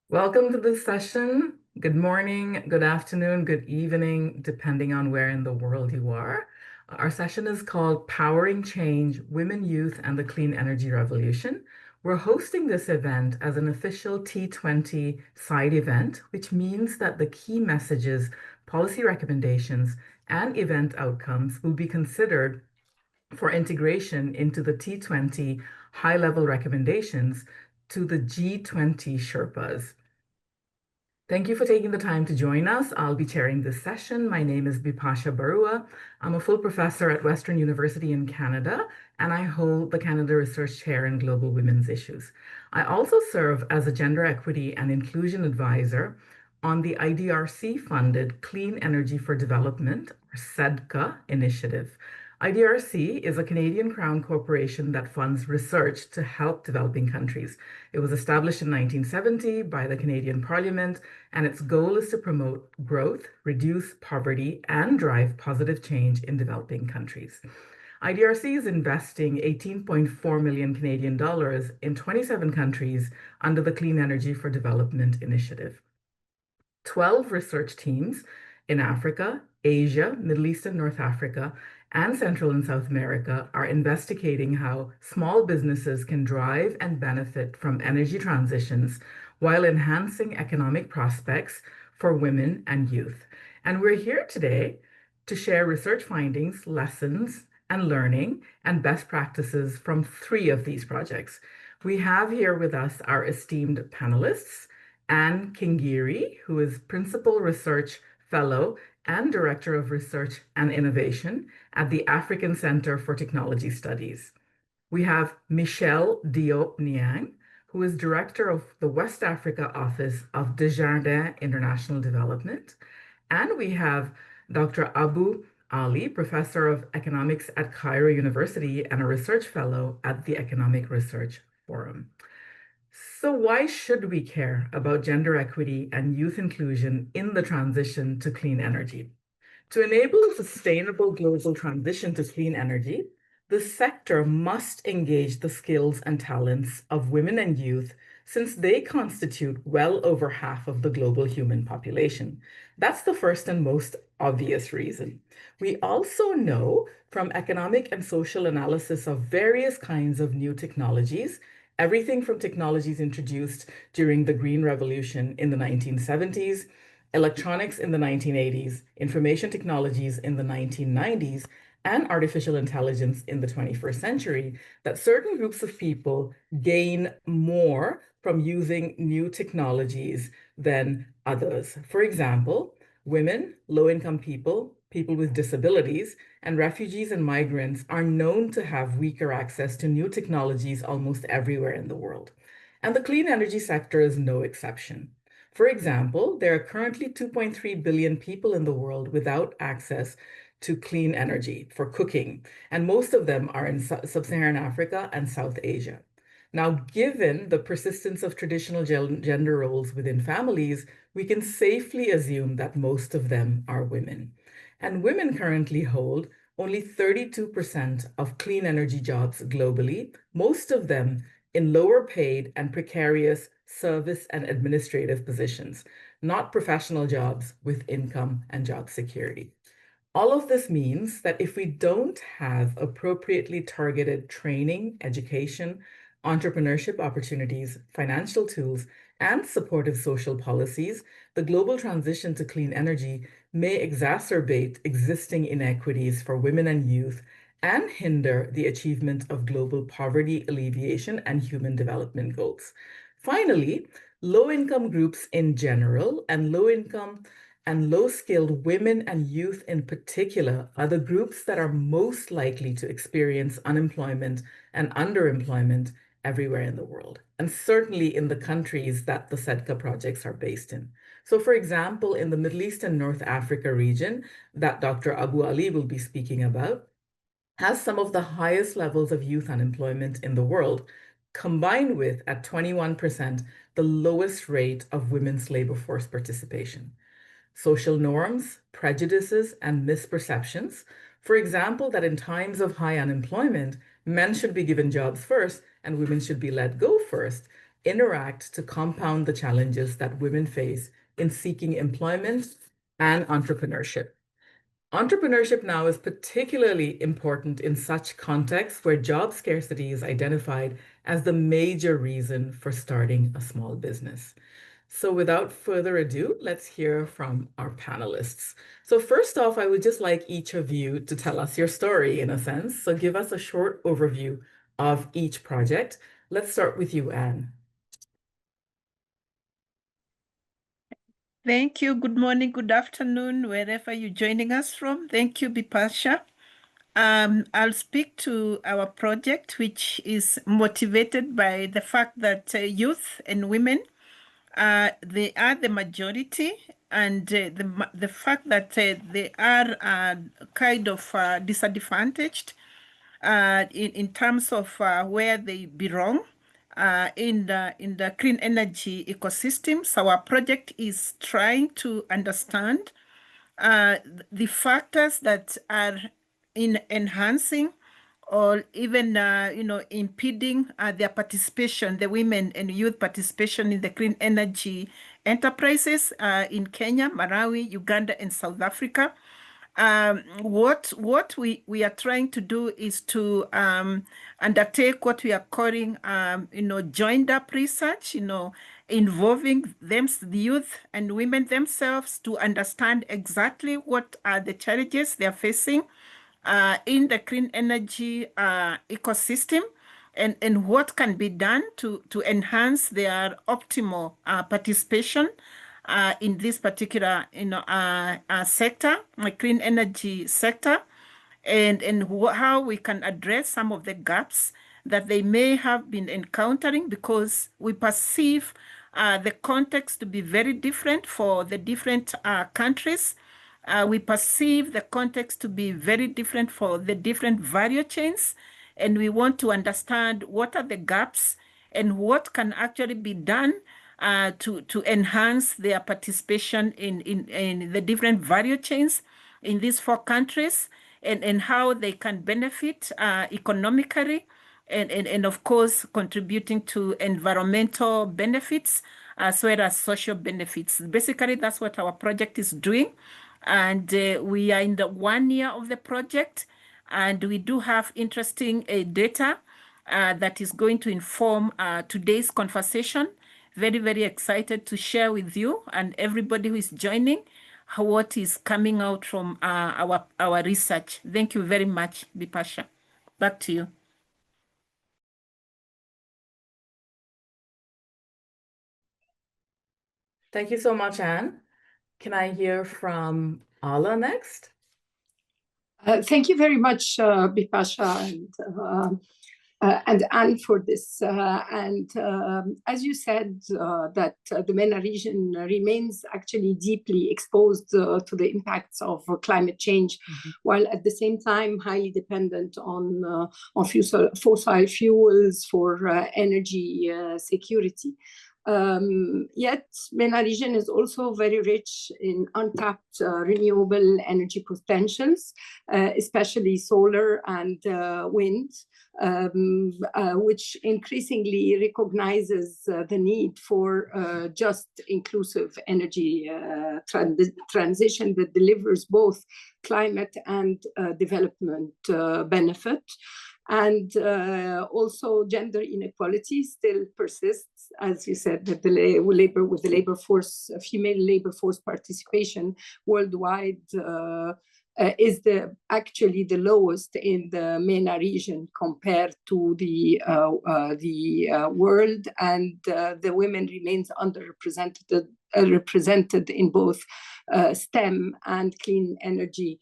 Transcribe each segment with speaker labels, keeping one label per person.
Speaker 1: Welcome to this session. Good morning, good afternoon, good evening, depending on where in the world you are. Our session is called Powering Change, Women, Youth, and the Clean Energy Revolution. We're hosting this event as an official T20 Side Event, which means that the key messages, policy recommendations, and event outcomes will be considered for integration into the T20 high-level recommendations to the G20 Sherpas. Thank you for taking the time to join us. I'll be chairing this session. My name is Bipasha Barua. I'm a full professor at Western University in Canada, and I hold the Canada Research Chair in Global Women's Issues. I also serve as a Gender Equity and Inclusion Advisor on the IDRC-funded Clean Energy for Development, or CEDCA, initiative. IDRC is a Canadian Crown corporation that funds research to help developing countries. It was established in 1970 by the Canadian Parliament, and its goal is to promote growth, reduce poverty, and drive positive change in developing countries. IDRC is investing 18.4 million Canadian dollars in 27 countries under the Clean Energy for Development initiative. 12 research teams in Africa, Asia, Middle East and North Africa, and Central and South America are investigating how small businesses can drive and benefit from energy transitions while enhancing economic prospects for women and youth. And we're here today to share research findings, lessons, and learning and best practices from 3 of these projects. We have here with us our esteemed panelists, Anne Kingiri, who is Principal Research Fellow and Director of Research and Innovation at the African Center for Technology Studies. We have Michelle Diop Niang, who is Director of the West Africa Office of Desjardins International Development. And we have Dr. Abu Ali, Professor of Economics at Cairo University and a Research Fellow at the Economic Research Forum. So why should we care about gender equity and youth inclusion in the transition to clean energy? To enable a sustainable global transition to clean energy, the sector must engage the skills and talents of women and youth since they constitute well over half of the global human population. That's the first and most obvious reason. We also know from economic and social analysis of various kinds of new technologies, everything from technologies introduced during the Green Revolution in the 1970s, electronics in the 1980s, information technologies in the 1990s, and artificial intelligence in the 21st century, that certain groups of people gain more from using new technologies than others. For example, women, low-income people, people with disabilities, and refugees and migrants are known to have weaker access to new technologies almost everywhere in the world. And the clean energy sector is no exception. For example, there are currently 2.3 billion people in the world without access to clean energy for cooking, and most of them are in sub-Saharan Africa and South Asia. Now, given the persistence of traditional gender roles within families, we can safely assume that most of them are women. And women currently hold only 32% of clean energy jobs globally, most of them in lower paid and precarious service and administrative positions, not professional jobs with income and job security. All of this means that if we don't have appropriately targeted training, education, entrepreneurship opportunities, financial tools, and supportive social policies, the global transition to clean energy may exacerbate existing inequities for women and youth and hinder the achievement of global poverty alleviation and human development goals. Finally, low-income groups in general and low-income and low-skilled women and youth in particular are the groups that are most likely to experience unemployment and underemployment everywhere in the world, and certainly in the countries that the CEDCA projects are based in. So, for example, in the Middle East and North Africa region that Dr. Abu Ali will be speaking about, has some of the highest levels of youth unemployment in the world, combined with, at 21%, the lowest rate of women's labor force participation. Social norms, prejudices, and misperceptions. For example, that in times of high unemployment, men should be given jobs first and women should be let go first, interact to compound the challenges that women face in seeking employment and entrepreneurship. Entrepreneurship now is particularly important in such contexts where job scarcity is identified as the major reason for starting a small business. So without further ado, let's hear from our panelists. So first off, I would just like each of you to tell us your story in a sense. So give us a short overview of each project. Let's start with you, Anne.
Speaker 2: Thank you. Good morning, good afternoon, wherever you're joining us from. Thank you, Bipasha. I'll speak to our project, which is motivated by the fact that youth and women, they are the majority, and the fact that they are kind of disadvantaged in terms of where they belong in the clean energy ecosystem. So our project is trying to understand the factors that are in enhancing or even impeding their participation, the women and youth participation in the clean energy enterprises in Kenya, Malawi, Uganda, and South Africa. What we are trying to do is to undertake what we are calling joined up research, involving them, the youth and women themselves, to understand exactly what are the challenges they are facing in the clean energy ecosystem, and what can be done to enhance their optimal participation in this particular sector, the clean energy sector, and how we can address some of the gaps that they may have been encountering, because we perceive the context to be very different for the different countries. We perceive the context to be very different for the different value chains, and we want to understand what are the gaps and what can actually be done to enhance their participation in the different value chains in these four countries, and how they can benefit economically, and of course contributing to environmental benefits as well as social benefits. Basically, that's what our project is doing. And we are in the 1 year of the project, and we do have interesting data that is going to inform today's conversation. Very, very excited to share with you and everybody who is joining what is coming out from our research. Thank you very much, Bipasha. Back to you.
Speaker 1: Thank you so much, Anne. Can I hear from Ala next?
Speaker 3: Thank you very much, Bipasha and Anne, for this. As you said, that the MENA region remains actually deeply exposed to the impacts of climate change, while at the same time highly dependent on fossil fuels for energy security. Yet MENA region is also very rich in untapped renewable energy potentials, especially solar and wind, which increasingly recognizes the need for just inclusive energy transition that delivers both climate and development benefit. And also gender inequality still persists, as you said, that the labor force, female labor force participation worldwide is actually the lowest in the MENA region compared to the world, and the women remains underrepresented in both STEM and clean energy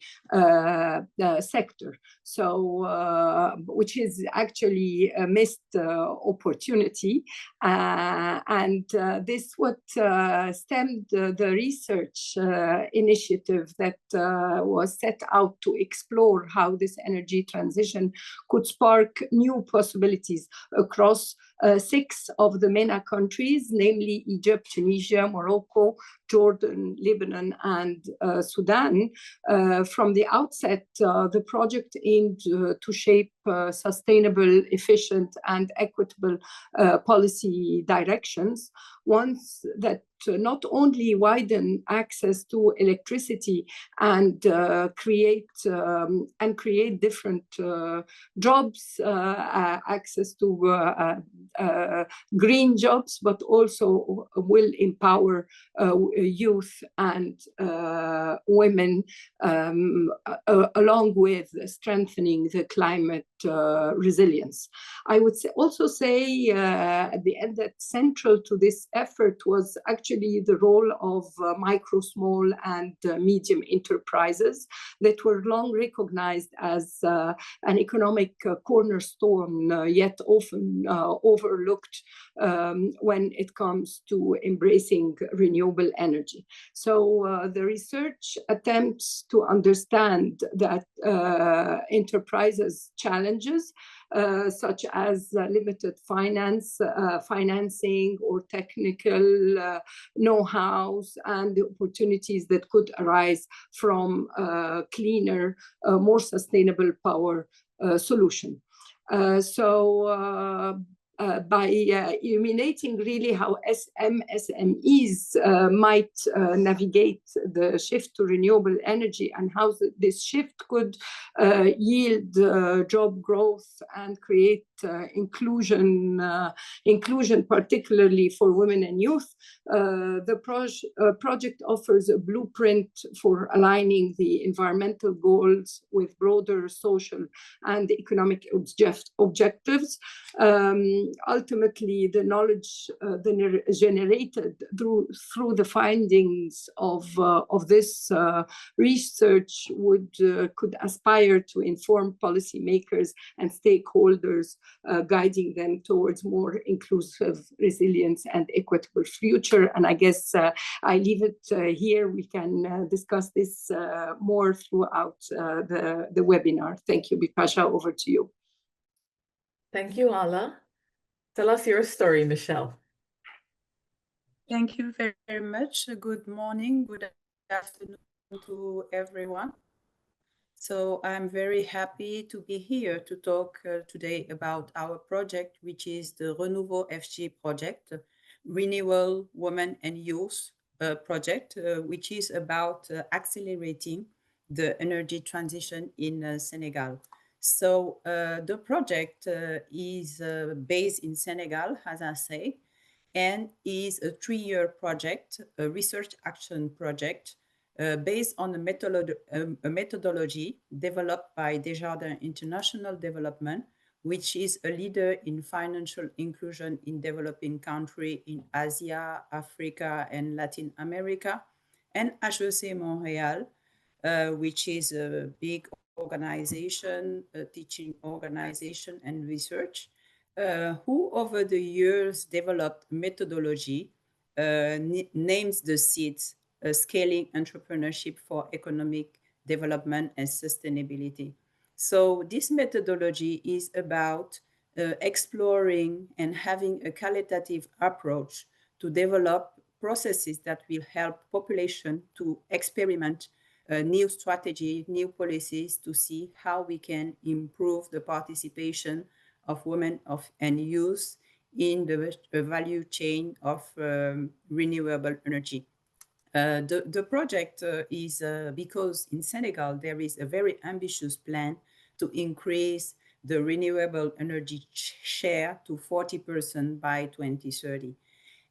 Speaker 3: sector. So, which is actually a missed opportunity. And this what stemmed the research initiative that was set out to explore how this energy transition could spark new possibilities across 6 of the MENA countries, namely Egypt, Tunisia, Morocco, Jordan, Lebanon, and Sudan. From the outset, the project aimed to shape sustainable, efficient, and equitable policy directions, ones that not only widen access to electricity and create different jobs, access to green jobs, but also will empower youth and women, along with strengthening the climate resilience. I would also say at the end that central to this effort was actually the role of micro, small, and medium enterprises that were long recognized as an economic cornerstone, yet often overlooked when it comes to embracing renewable energy. So the research attempts to understand that enterprises' challenges, such as limited financing or technical know-hows, and the opportunities that could arise from cleaner, more sustainable power solution. By illuminating really how SMEs might navigate the shift to renewable energy and how this shift could yield job growth and create inclusion, particularly for women and youth, the project offers a blueprint for aligning the environmental goals with broader social and economic objectives. Ultimately, the knowledge generated through the findings of this research could aspire to inform policymakers and stakeholders, guiding them towards more inclusive, resilient, and equitable future. And I guess I leave it here. We can discuss this more throughout the webinar. Thank you, Bipasha. Over to you.
Speaker 1: Thank you, Ala. Tell us your story, Michelle.
Speaker 4: Thank you very much. Good morning, good afternoon to everyone. So I'm very happy to be here to talk today about our project, which is the Renouveau FG project, Renewable Women and Youth project, which is about accelerating the energy transition in Senegal. So the project is based in Senegal, as I say, and is a 3-year project, a research action project based on a methodology developed by Desjardins International Development, which is a leader in financial inclusion in developing countries in Asia, Africa, and Latin America, and HEC Montréal, which is a big organization, a teaching organization and research, who over the years developed methodology, names the SEEDS, Scaling Entrepreneurship for Economic Development and Sustainability. So this methodology is about exploring and having a qualitative approach to develop processes that will help population to experiment new strategy, new policies to see how we can improve the participation of women and youth in the value chain of renewable energy. The project is because in Senegal, there is a very ambitious plan to increase the renewable energy share to 40% by 2030.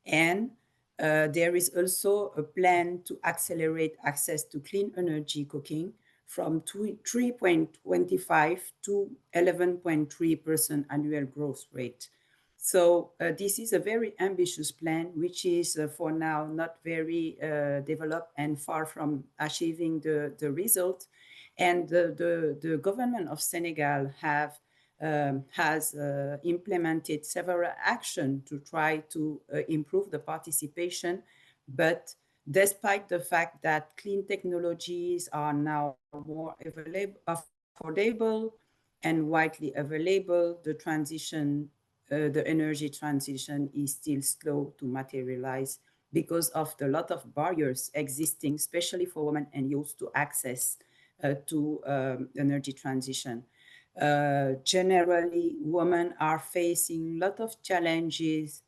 Speaker 4: And there is also a plan to accelerate access to clean energy cooking from 3.25 to 11.3% annual growth rate. So this is a very ambitious plan, which is for now not very developed and far from achieving the result. And the government of Senegal has implemented several actions to try to improve the participation. But despite the fact that clean technologies are now more affordable and widely available, the energy transition is still slow to materialize because of the lot of barriers existing, especially for women and youth to access to energy transition. Generally, women are facing a lot of challenges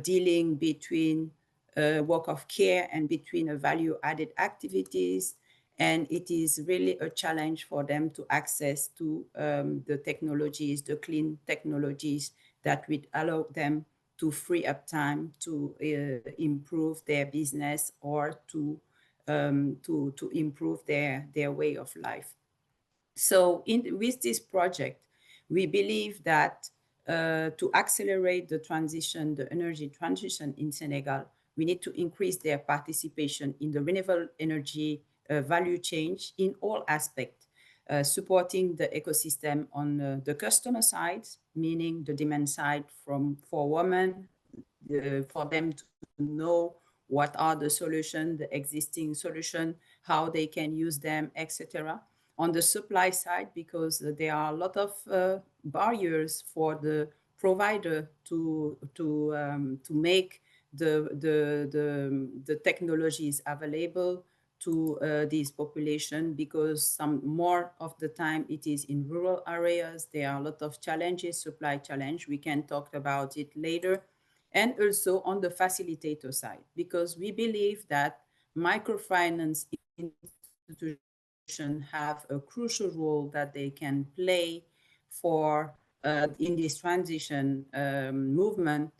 Speaker 4: dealing between work of care and between value-added activities. And it is really a challenge for them to access to the technologies, the clean technologies that would allow them to free up time to improve their business or to improve their way of life. So with this project, we believe that to accelerate the transition, the energy transition in Senegal, we need to increase their participation in the renewable energy value chain in all aspects, supporting the ecosystem on the customer side, meaning the demand side for women, for them to know what are the solutions, the existing solution, how they can use them, etc. On the supply side, because there are a lot of barriers for the provider to make the technologies available to this population, because some more of the time it is in rural areas. There are a lot of challenges, supply challenge. We can talk about it later. And also on the facilitator side, because we believe that microfinance institutions have a crucial role that they can play for in this transition movement,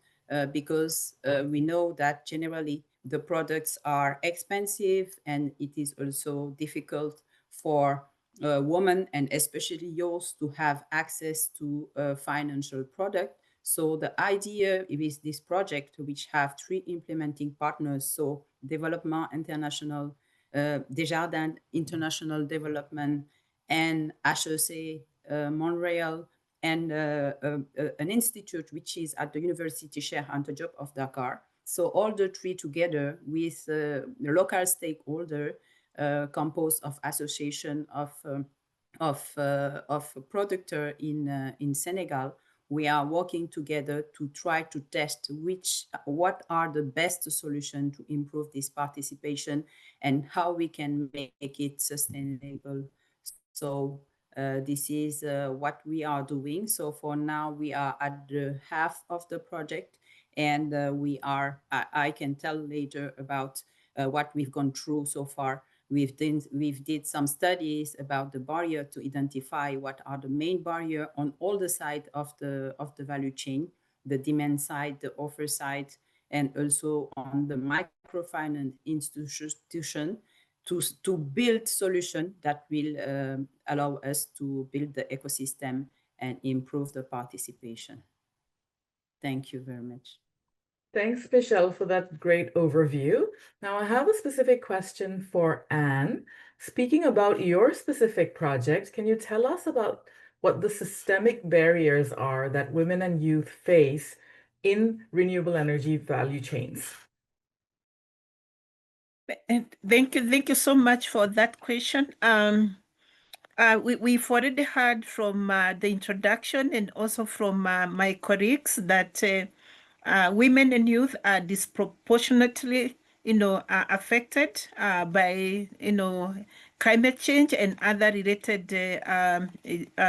Speaker 4: because we know that generally the products are expensive, and it is also difficult for women and especially youth to have access to financial product. So the idea with this project, which have 3 implementing partners, so Development International, Desjardins International Development, and HEC Montreal, and an institute which is at the University Cheikh Anta Diop of Dakar. So all the 3 together with the local stakeholder composed of association of producers in Senegal. We are working together to try to test what are the best solutions to improve this participation and how we can make it sustainable. So this is what we are doing. So for now, we are at the half of the project, and I can tell later about what we've gone through so far. We've did some studies about the barrier to identify what are the main barrier on all the side of the value chain, the demand side, the offer side, and also on the microfinance institution to build solution that will allow us to build the ecosystem and improve the participation. Thank you very much.
Speaker 1: Thanks, Michelle, for that great overview. Now, I have a specific question for Anne. Speaking about your specific project, can you tell us about what the systemic barriers are that women and youth face in renewable energy value chains?
Speaker 2: Thank you so much for that question. We've already heard from the introduction and also from my colleagues that women and youth are disproportionately, affected by, climate change and other related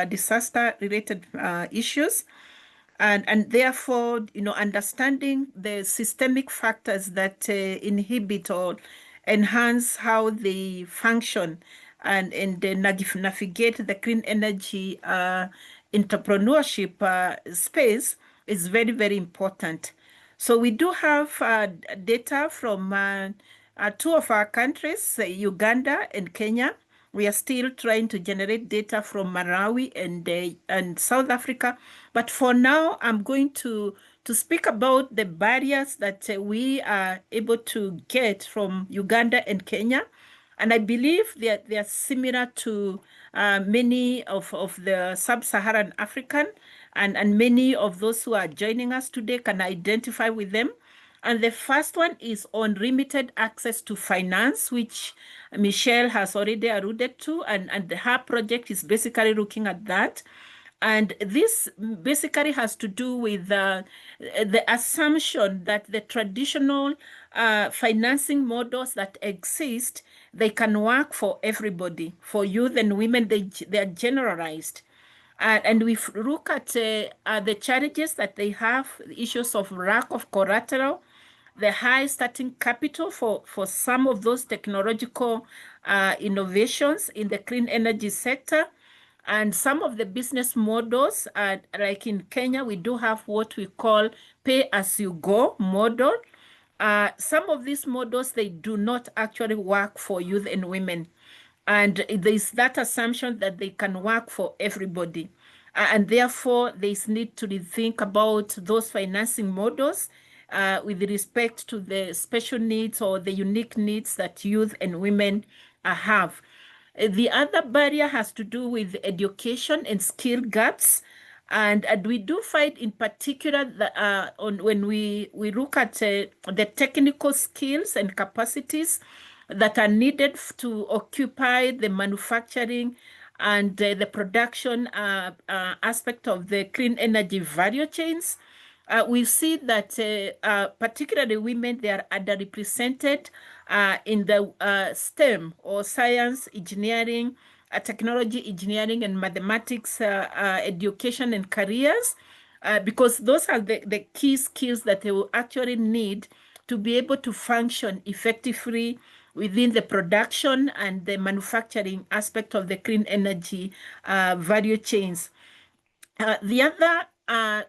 Speaker 2: disaster-related issues. And therefore, understanding the systemic factors that inhibit or enhance how they function and navigate the clean energy entrepreneurship space is very, very important. So we do have data from 2 of our countries, Uganda and Kenya. We are still trying to generate data from Malawi and South Africa. But for now, I'm going to speak about the barriers that we are able to get from Uganda and Kenya. And I believe that they are similar to many of the sub-Saharan African, and many of those who are joining us today can identify with them. And the first one is on limited access to finance, which Michelle has already alluded to, and her project is basically looking at that. And this basically has to do with the assumption that the traditional financing models that exist, they can work for everybody. For youth and women, they are generalized. And we look at the challenges that they have, issues of lack of collateral, the high starting capital for some of those technological innovations in the clean energy sector. And some of the business models, like in Kenya, we do have what we call pay-as-you-go model. Some of these models, they do not actually work for youth and women. And there's that assumption that they can work for everybody. And therefore, there's need to rethink about those financing models with respect to the special needs or the unique needs that youth and women have. The other barrier has to do with education and skill gaps. And we do find in particular that when we look at the technical skills and capacities that are needed to occupy the manufacturing and the production aspect of the clean energy value chains, we see that particularly women, they are underrepresented in the STEM or science, engineering, technology, engineering, and mathematics education and careers, because those are the key skills that they will actually need to be able to function effectively within the production and the manufacturing aspect of the clean energy value chains. The other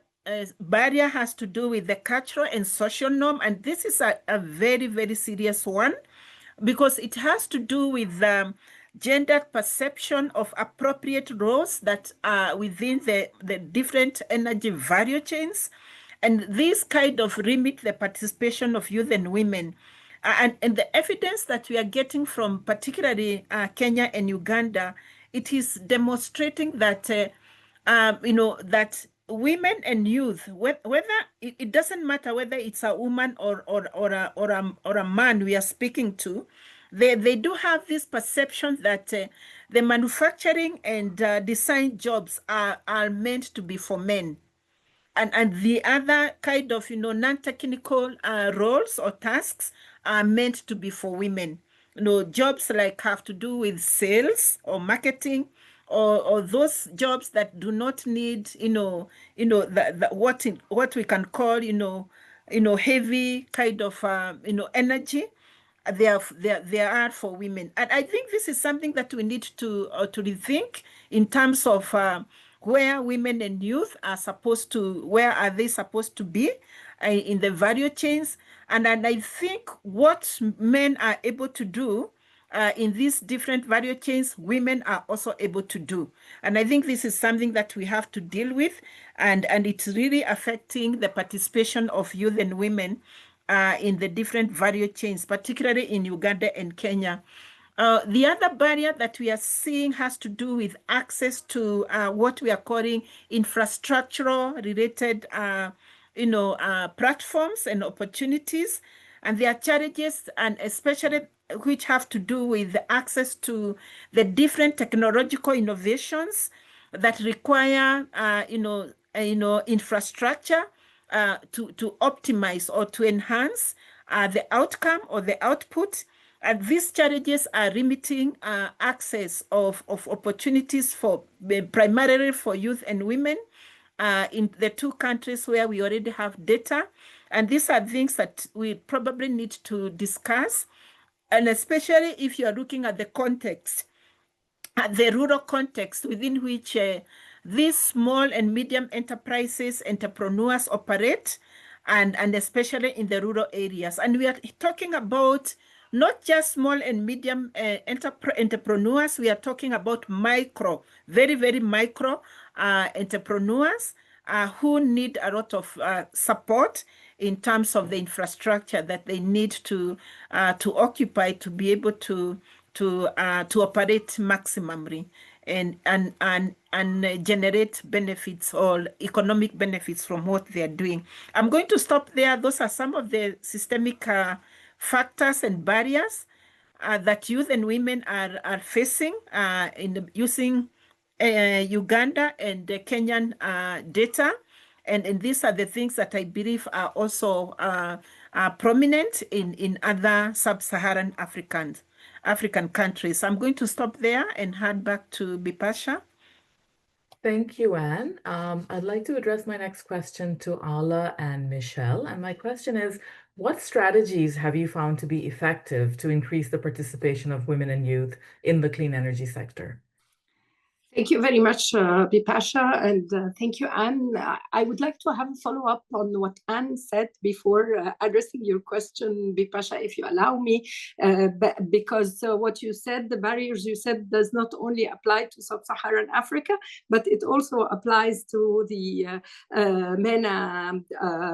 Speaker 2: barrier has to do with the cultural and social norm, and this is a very, very serious one because it has to do with gendered perception of appropriate roles that are within the different energy value chains. And these kind of limit the participation of youth and women. And the evidence that we are getting from particularly Kenya and Uganda, it is demonstrating that, that women and youth, whether it doesn't matter whether it's a woman or a man we are speaking to, they do have this perception that the manufacturing and design jobs are meant to be for men. And the other kind of, non-technical roles or tasks are meant to be for women. Jobs like have to do with sales or marketing, or those jobs that do not need, what we can call, heavy kind of, energy. They are for women. And I think this is something that we need to rethink in terms of where women and youth are supposed to, where are they supposed to be in the value chains. And I think what men are able to do in these different value chains, women are also able to do. And I think this is something that we have to deal with, and it's really affecting the participation of youth and women in the different value chains, particularly in Uganda and Kenya. The other barrier that we are seeing has to do with access to what we are calling infrastructural related, platforms and opportunities. And there are challenges, and especially which have to do with access to the different technological innovations that require, infrastructure to optimize or to enhance the outcome or the output. And these challenges are limiting access of opportunities for primarily for youth and women in the two countries where we already have data. And these are things that we probably need to discuss. And especially if you are looking at the context, the rural context within which these small and medium enterprises, entrepreneurs operate, and especially in the rural areas. And we are talking about not just small and medium entrepreneurs, we are talking about micro, very, very micro entrepreneurs who need a lot of support in terms of the infrastructure that they need to occupy to be able to operate maximally and generate benefits or economic benefits from what they are doing. I'm going to stop there. Those are some of the systemic factors and barriers that youth and women are facing in using Uganda and the Kenyan data. And these are the things that I believe are also prominent in other sub-Saharan African countries. I'm going to stop there and hand back to Bipasha.
Speaker 1: Thank you, Anne. I'd like to address my next question to Ala and Michelle. And my question is, what strategies have you found to be effective to increase the participation of women and youth in the clean energy sector?
Speaker 3: Thank you very much, Bipasha, and thank you, Anne. I would like to have a follow-up on what Anne said before addressing your question, Bipasha, if you allow me, because what you said, the barriers you said, does not only apply to sub-Saharan Africa, but it also applies to the MENA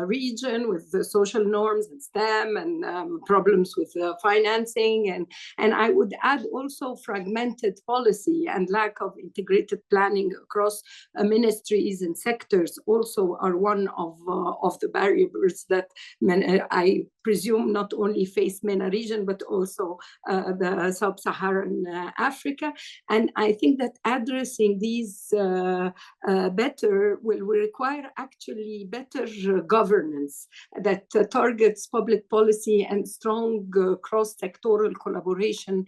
Speaker 3: region with the social norms and STEM and problems with financing. And I would add also fragmented policy and lack of integrated planning across ministries and sectors also are one of the barriers that I presume not only face MENA region, but also the sub-Saharan Africa. And I think that addressing these better will require actually better governance that targets public policy and strong cross-sectoral collaboration,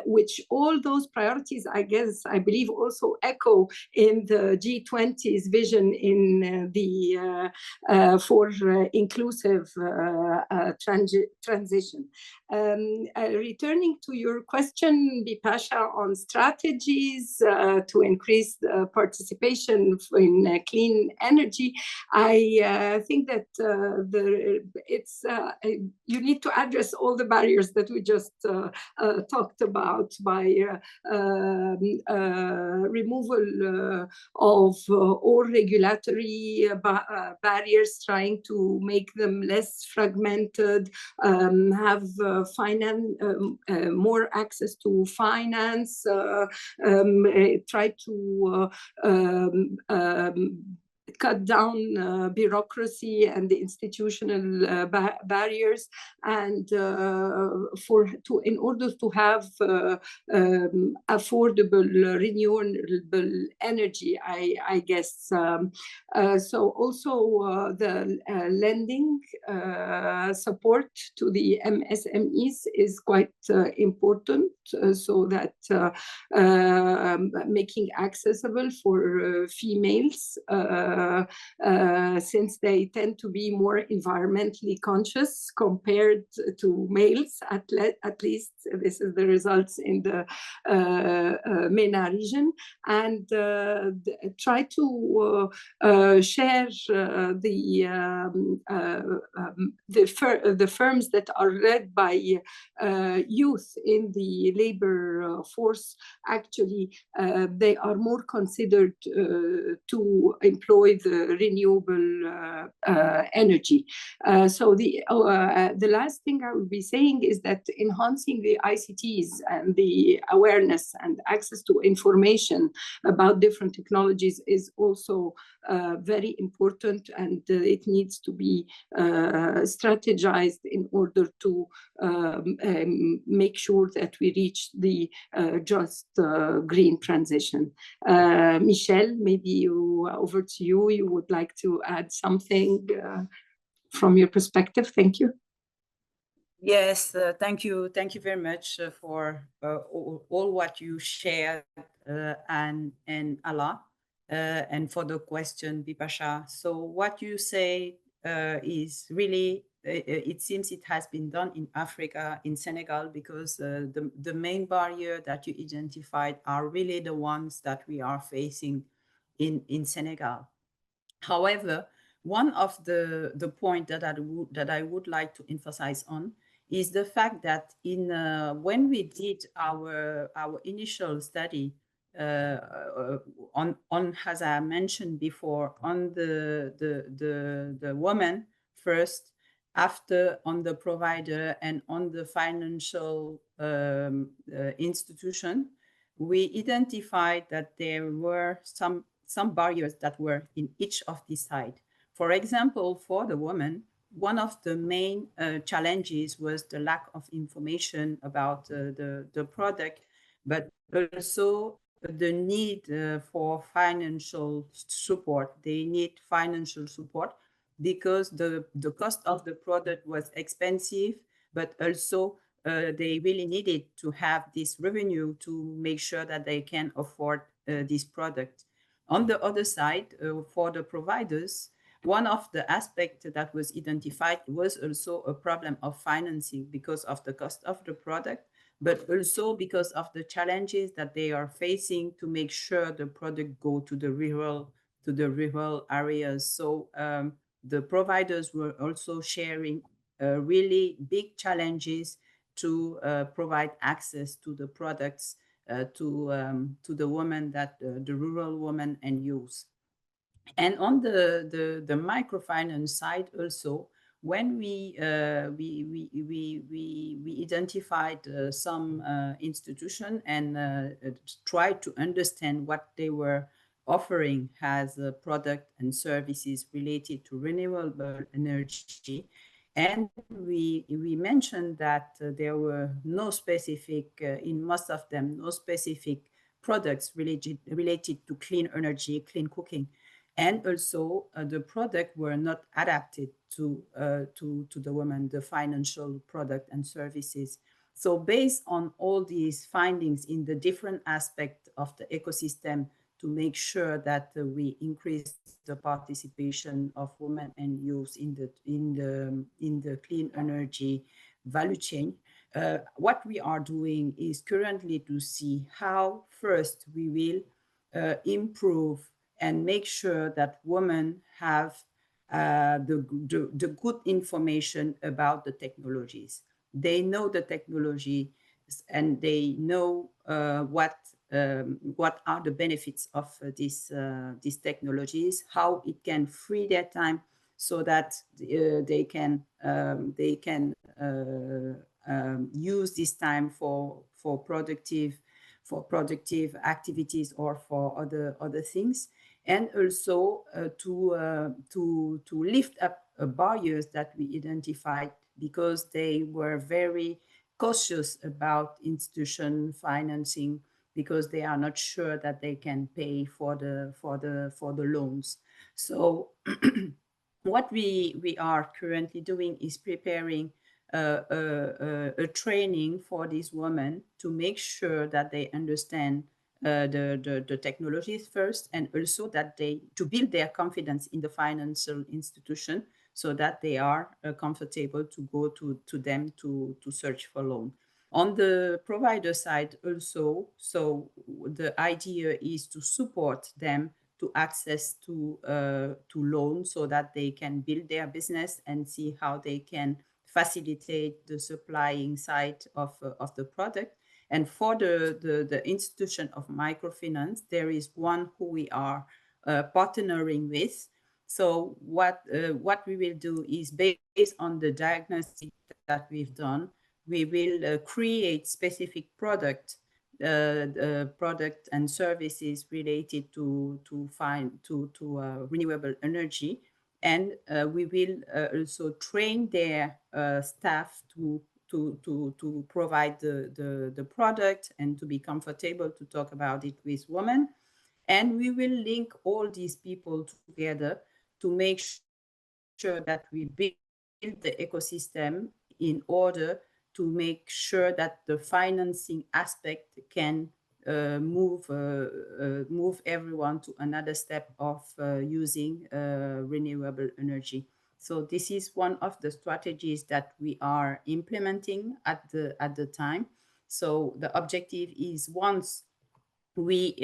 Speaker 3: which all those priorities, I guess, I believe also echo in the G20's vision in for inclusive transition. Returning to your question, Bipasha, on strategies to increase the participation in clean energy, I think that you need to address all the barriers that we just talked about by removal of all regulatory barriers, trying to make them less fragmented, have more access to finance, try to cut down bureaucracy and the institutional barriers, and in order to have affordable renewable energy, I guess. So also the lending support to the MSMEs is quite important, so that making accessible for females, since they tend to be more environmentally conscious compared to males, at least this is the results in the MENA region, and try to share the firms that are led by youth in the labor force. Actually, they are more considered to employ the renewable energy. So the last thing I would be saying is that enhancing the ICTs and the awareness and access to information about different technologies is also very important, and it needs to be strategized in order to make sure that we reach the just green transition. Michelle, maybe over to you. You would like to add something from your perspective? Thank you.
Speaker 4: Yes, thank you. Thank you very much for all what you shared, and Ala, and for the question, Bipasha. So what you say is really, it seems it has been done in Africa, in Senegal, because the main barrier that you identified are really the ones that we are facing in Senegal. However, one of the point that I would like to emphasize on is the fact that when we did our initial study on, as I mentioned before, on the woman first, after on the provider, and on the financial institution, we identified that there were some barriers that were in each of these sides. For example, for the woman, one of the main challenges was the lack of information about the product, but also the need for financial support. They need financial support because the cost of the product was expensive, but also they really needed to have this revenue to make sure that they can afford this product. On the other side, for the providers, one of the aspects that was identified was also a problem of financing because of the cost of the product, but also because of the challenges that they are facing to make sure the product go to the rural areas. So the providers were also sharing really big challenges to provide access to the products to the women, that the rural women and youth. And on the microfinance side also, when we identified some institution and tried to understand what they were offering as a product and services related to renewable energy, and we mentioned that there were no specific, in most of them, no specific products related to clean energy, clean cooking, and also the product were not adapted to the women, the financial product and services. So based on all these findings in the different aspects of the ecosystem, to make sure that we increase the participation of women and youth in the clean energy value chain, what we are doing is currently to see how first we will improve and make sure that women have the good information about the technologies. They know the technology and they know what are the benefits of these technologies, how it can free their time so that they can use this time for productive activities or for other things, and also to lift up barriers that we identified because they were very cautious about institution financing because they are not sure that they can pay for the loans. So what we are currently doing is preparing a training for these women to make sure that they understand the technologies first, and also that they to build their confidence in the financial institution so that they are comfortable to go to them to search for loan. On the provider side also, so the idea is to support them to access to loans so that they can build their business and see how they can facilitate the supplying side of the product. And for the institution of microfinance, there is one who we are partnering with. So what we will do is, based on the diagnostic that we've done, we will create specific product and services related to renewable energy, and we will also train their staff to provide the product and to be comfortable to talk about it with women. And we will link all these people together to make sure that we build the ecosystem in order to make sure that the financing aspect can move everyone to another step of using renewable energy. So this is one of the strategies that we are implementing at the time. So the objective is, once we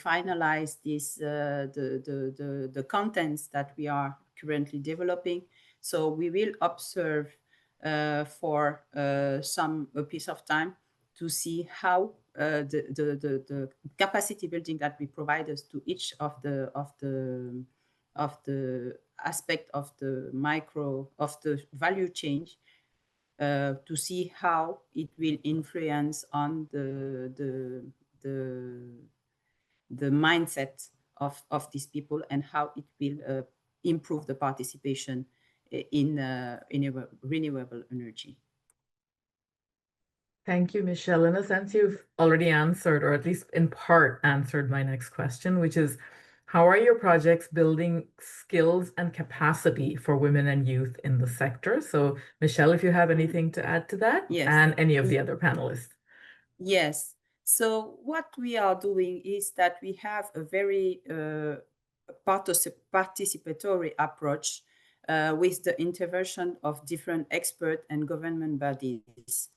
Speaker 4: finalize this the contents that we are currently developing, so we will observe for a piece of time to see how the capacity building that we provide us to each of the aspect of the value chain, to see how it will influence on the mindset of these people and how it will improve the participation in renewable energy.
Speaker 1: Thank you, Michelle. In a sense, you've already answered, or at least in part answered my next question, which is how are your projects building skills and capacity for women and youth in the sector? So, Michelle, if you have anything to add to that,
Speaker 4: Yes.
Speaker 1: and any of the other panelists.
Speaker 4: Yes. So what we are doing is that we have a very participatory approach with the intervention of different expert and government bodies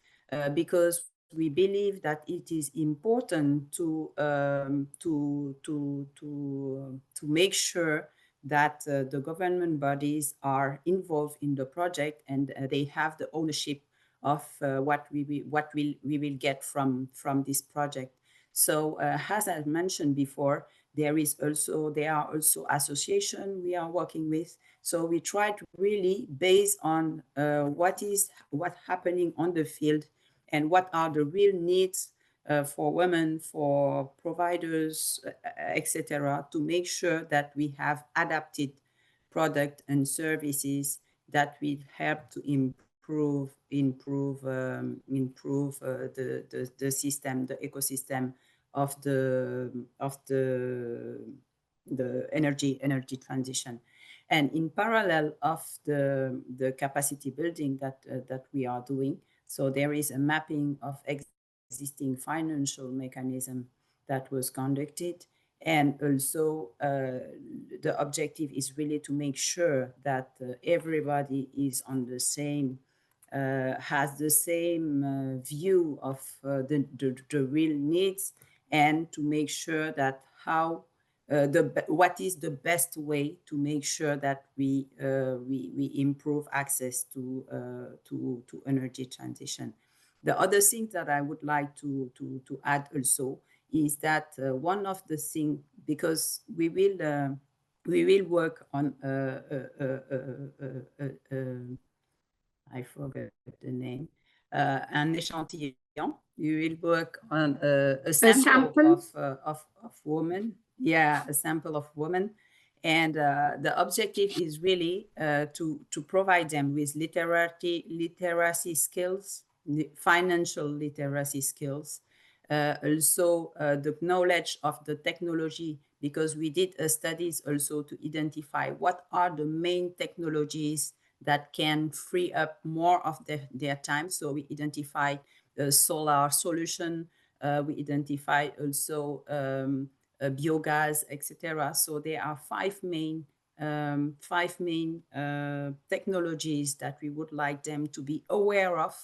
Speaker 4: because we believe that it is important to make sure that the government bodies are involved in the project and they have the ownership of what we will get from this project. So as I mentioned before, there are also associations we are working with. So we try to really base on what's happening on the field and what are the real needs for women, for providers, etc., to make sure that we have adapted product and services that will help to improve the system, the ecosystem of the energy transition. And in parallel of the capacity building that we are doing, so there is a mapping of existing financial mechanism that was conducted. And also the objective is really to make sure that everybody is on the same, has the same view of the real needs, and to make sure that what is the best way to make sure that we improve access to energy transition. The other thing that I would like to add also is that one of the things, because we will work on I forgot the name, un échantillon. You will work on a sample of women. Yeah, a sample of women. And the objective is really to provide them with literacy skills, financial literacy skills, also the knowledge of the technology, because we did studies also to identify what are the main technologies that can free up more of their time. So we identify the solar solution, we identify also biogas, etc. So there are five main technologies that we would like them to be aware of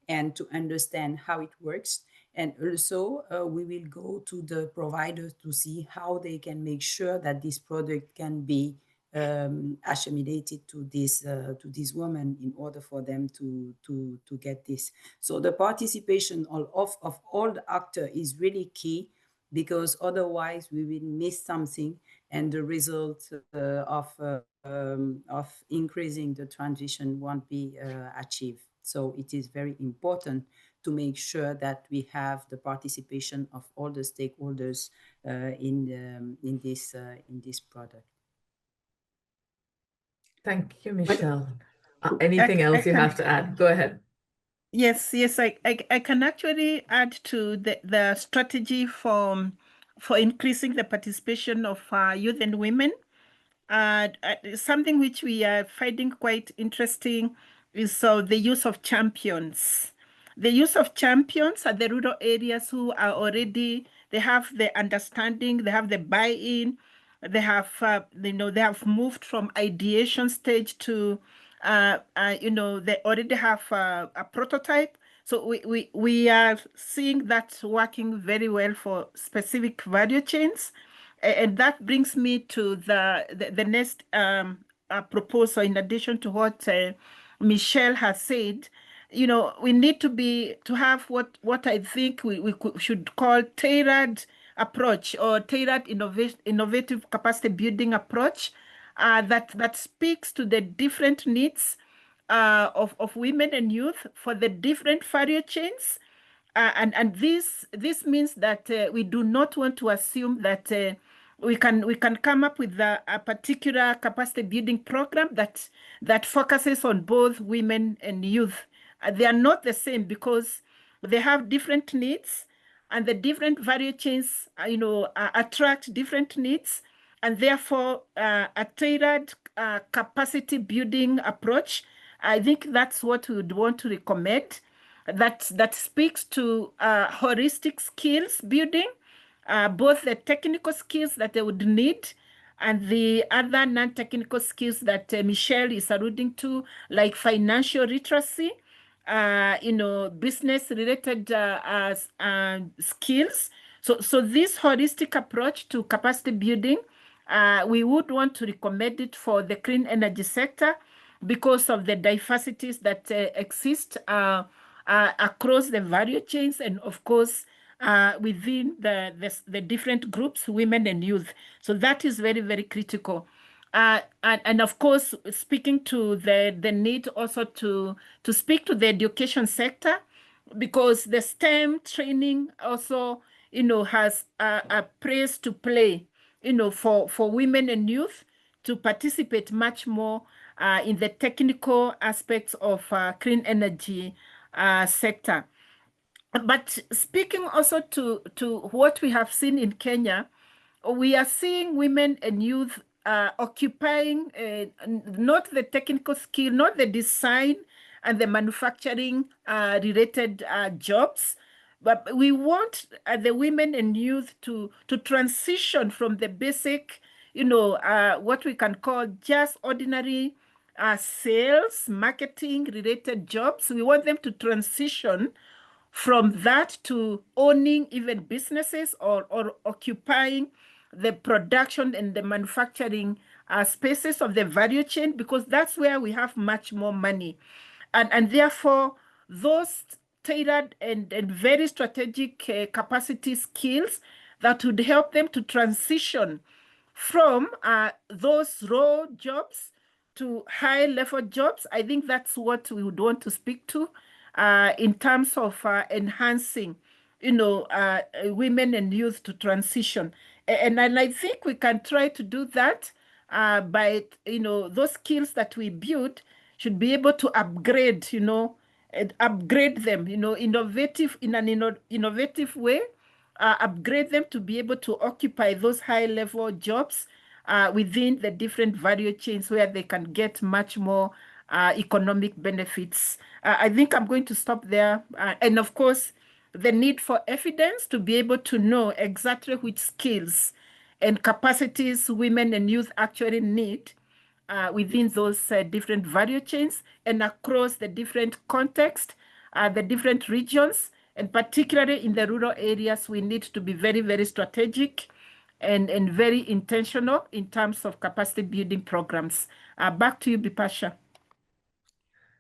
Speaker 4: and to understand how it works. And also we will go to the providers to see how they can make sure that this product can be assimilated to these women in order for them to get this. So the participation of all the actors is really key, because otherwise we will miss something, and the result of increasing the transition won't be achieved. So it is very important to make sure that we have the participation of all the stakeholders in this product.
Speaker 1: Thank you, Michelle. Anything else you have to add? Go ahead.
Speaker 2: Yes, I can actually add to the strategy for increasing the participation of youth and women. Something which we are finding quite interesting is the use of champions. The use of champions at the rural areas who are already, they have the understanding, they have the buy-in, they have, they have moved from ideation stage to, they already have a prototype. So we are seeing that working very well for specific value chains. And that brings me to the next proposal, in addition to what Michelle has said. We need to have what I think we should call tailored approach, or tailored innovative capacity building approach that speaks to the different needs of women and youth for the different value chains. And this means that we do not want to assume that we can come up with a particular capacity building program that focuses on both women and youth. They are not the same, because They have different needs, and the different value chains, attract different needs, and therefore a tailored capacity building approach. I think that's what we would want to recommend. That speaks to holistic skills building, both the technical skills that they would need and the other non-technical skills that Michelle is alluding to, like financial literacy, business-related skills. So this holistic approach to capacity building, we would want to recommend it for the clean energy sector because of the diversities that exist across the value chains, and of course, within the different groups, women and youth. So that is very, very critical. And of course, speaking to the need also to speak to the education sector, because the STEM training also, has a place to play, for women and youth to participate much more in the technical aspects of clean energy sector. But speaking also to what we have seen in Kenya, we are seeing women and youth occupying not the technical skill, not the design and the manufacturing related jobs, but we want the women and youth to transition from the basic, what we can call just ordinary sales, marketing related jobs. We want them to transition from that to owning even businesses or occupying the production and the manufacturing spaces of the value chain, because that's where we have much more money. And therefore, those tailored and very strategic capacity skills that would help them to transition from those raw jobs to high-level jobs, I think that's what we would want to speak to in terms of enhancing, women and youth to transition. And I think we can try to do that by, those skills that we build should be able to upgrade, and upgrade them, in an innovative way, upgrade them to be able to occupy those high-level jobs within the different value chains where they can get much more economic benefits. I think I'm going to stop there. And of course, the need for evidence to be able to know exactly which skills and capacities women and youth actually need within those different value chains and across the different context, the different regions, and particularly in the rural areas, we need to be very, very strategic and very intentional in terms of capacity building programs. Back to you, Bipasha.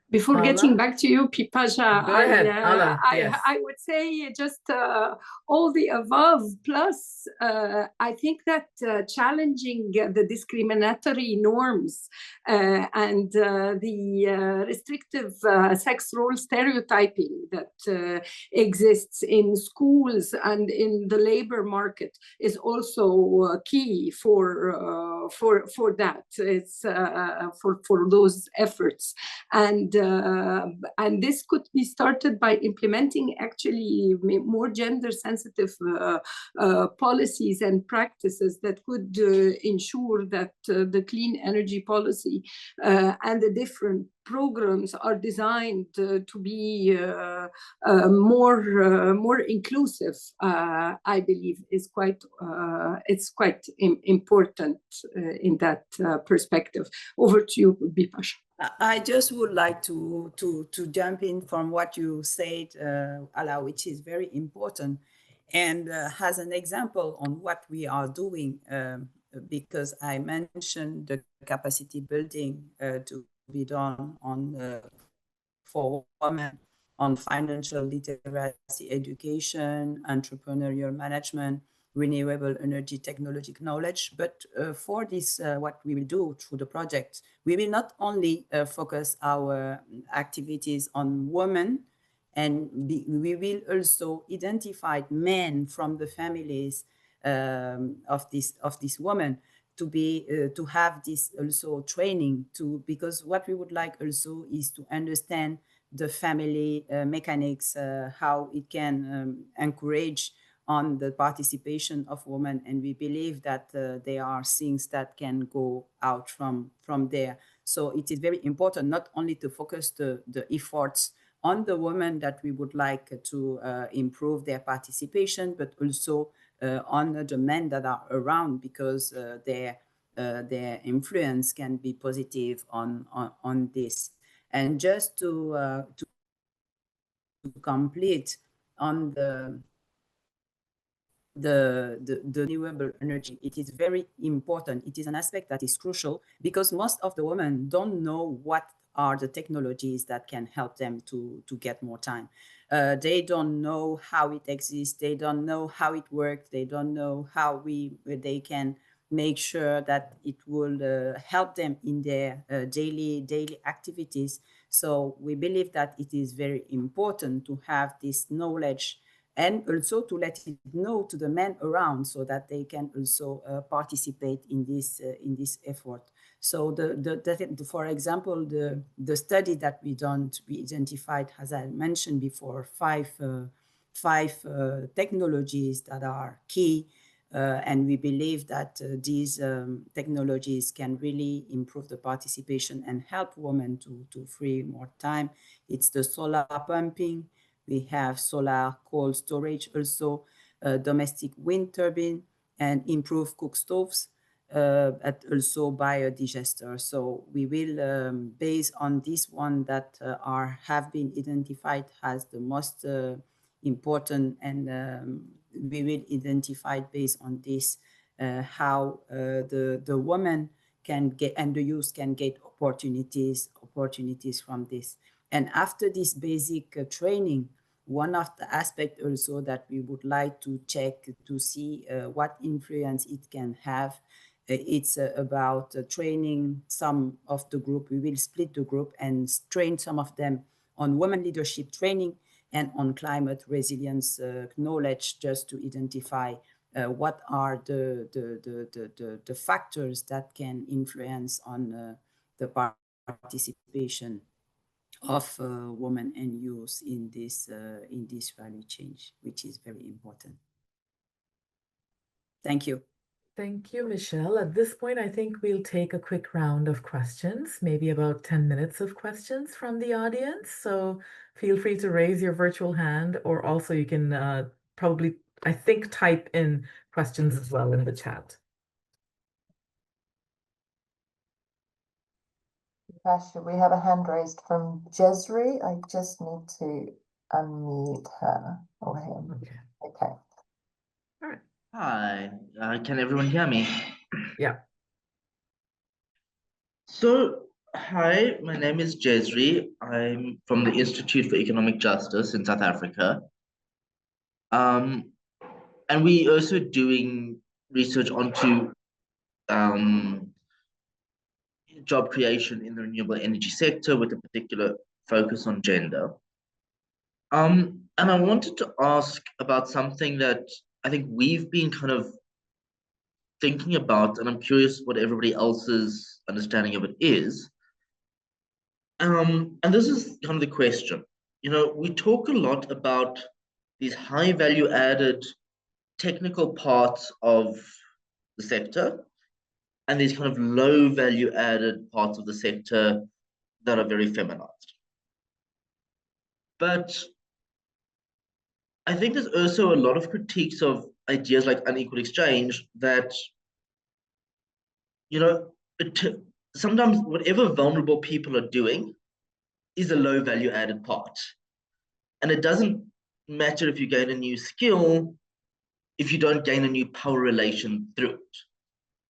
Speaker 3: Before getting back to you, Bipasha,
Speaker 1: Go ahead, Ala. Yes.
Speaker 3: I would say just all the above, plus I think that challenging the discriminatory norms and the restrictive sex role stereotyping that exists in schools and in the labor market is also key for that. It's for those efforts. And this could be started by implementing actually more gender-sensitive policies and practices that could ensure that the clean energy policy and the different programs are designed to be more inclusive. I believe is quite important in that perspective. Over to you, Bipasha.
Speaker 4: I just would like to jump in from what you said, Ala, which is very important, and has an example on what we are doing, because I mentioned the capacity building to be done on for women on financial literacy education, entrepreneurial management, renewable energy technology knowledge. But for this, what we will do through the project, we will not only focus our activities on women, and we will also identify men from the families of these women to be to have this also training, because what we would like also is to understand the family mechanics, how it can encourage on the participation of women. And we believe that there are things that can go out from there. So it is very important not only to focus the efforts on the women that we would like to improve their participation, but also on the men that are around, because their influence can be positive on this. And just to complete on the renewable energy, it is very important. It is an aspect that is crucial because most of the women don't know what are the technologies that can help them to get more time. They don't know how it exists. They don't know how it works. They don't know how they can make sure that it will help them in their daily activities. So we believe that it is very important to have this knowledge and also to let it know to the men around so that they can also participate in this effort. So for example, the study that we identified, as I mentioned before, five technologies that are key. And we believe that these technologies can really improve the participation and help women to free more time. It's the solar pumping. We have solar cold storage, also domestic wind turbine, and improved cook stoves, and also biodigester. So we will, based on this one that have been identified as the most important, and we will identify based on this how the women can get and the youth can get opportunities from this. And after this basic training, one of the aspects also that we would like to check to see what influence it can have, it's about training some of the group. We will split the group and train some of them on women leadership training and on climate resilience knowledge, just to identify what are the factors that can influence on the participation of women and youth in this value chain, which is very important. Thank you.
Speaker 1: Thank you, Michelle. At this point, I think we'll take a quick round of questions, maybe about 10 minutes of questions from the audience. So feel free to raise your virtual hand, or also you can probably, I think, type in questions as well in the chat.
Speaker 5: Pasha, we have a hand raised from Jesri. I just need to unmute her or him.
Speaker 1: Okay.
Speaker 5: Okay.
Speaker 1: All right.
Speaker 6: Hi, can everyone hear me?
Speaker 1: Yeah.
Speaker 6: So, hi, my name is Jesri. I'm from the Institute for Economic Justice in South Africa. And we also doing research onto job creation in the renewable energy sector with a particular focus on gender. And I wanted to ask about something that I think we've been kind of thinking about, and I'm curious what everybody else's understanding of it is. And this is kind of the question. You know, we talk a lot about these high value added technical parts of the sector and these kind of low value added parts of the sector that are very feminized. But I think there's also a lot of critiques of ideas like unequal exchange that, you know, sometimes whatever vulnerable people are doing is a low value added part. And it doesn't matter if you gain a new skill if you don't gain a new power relation through it.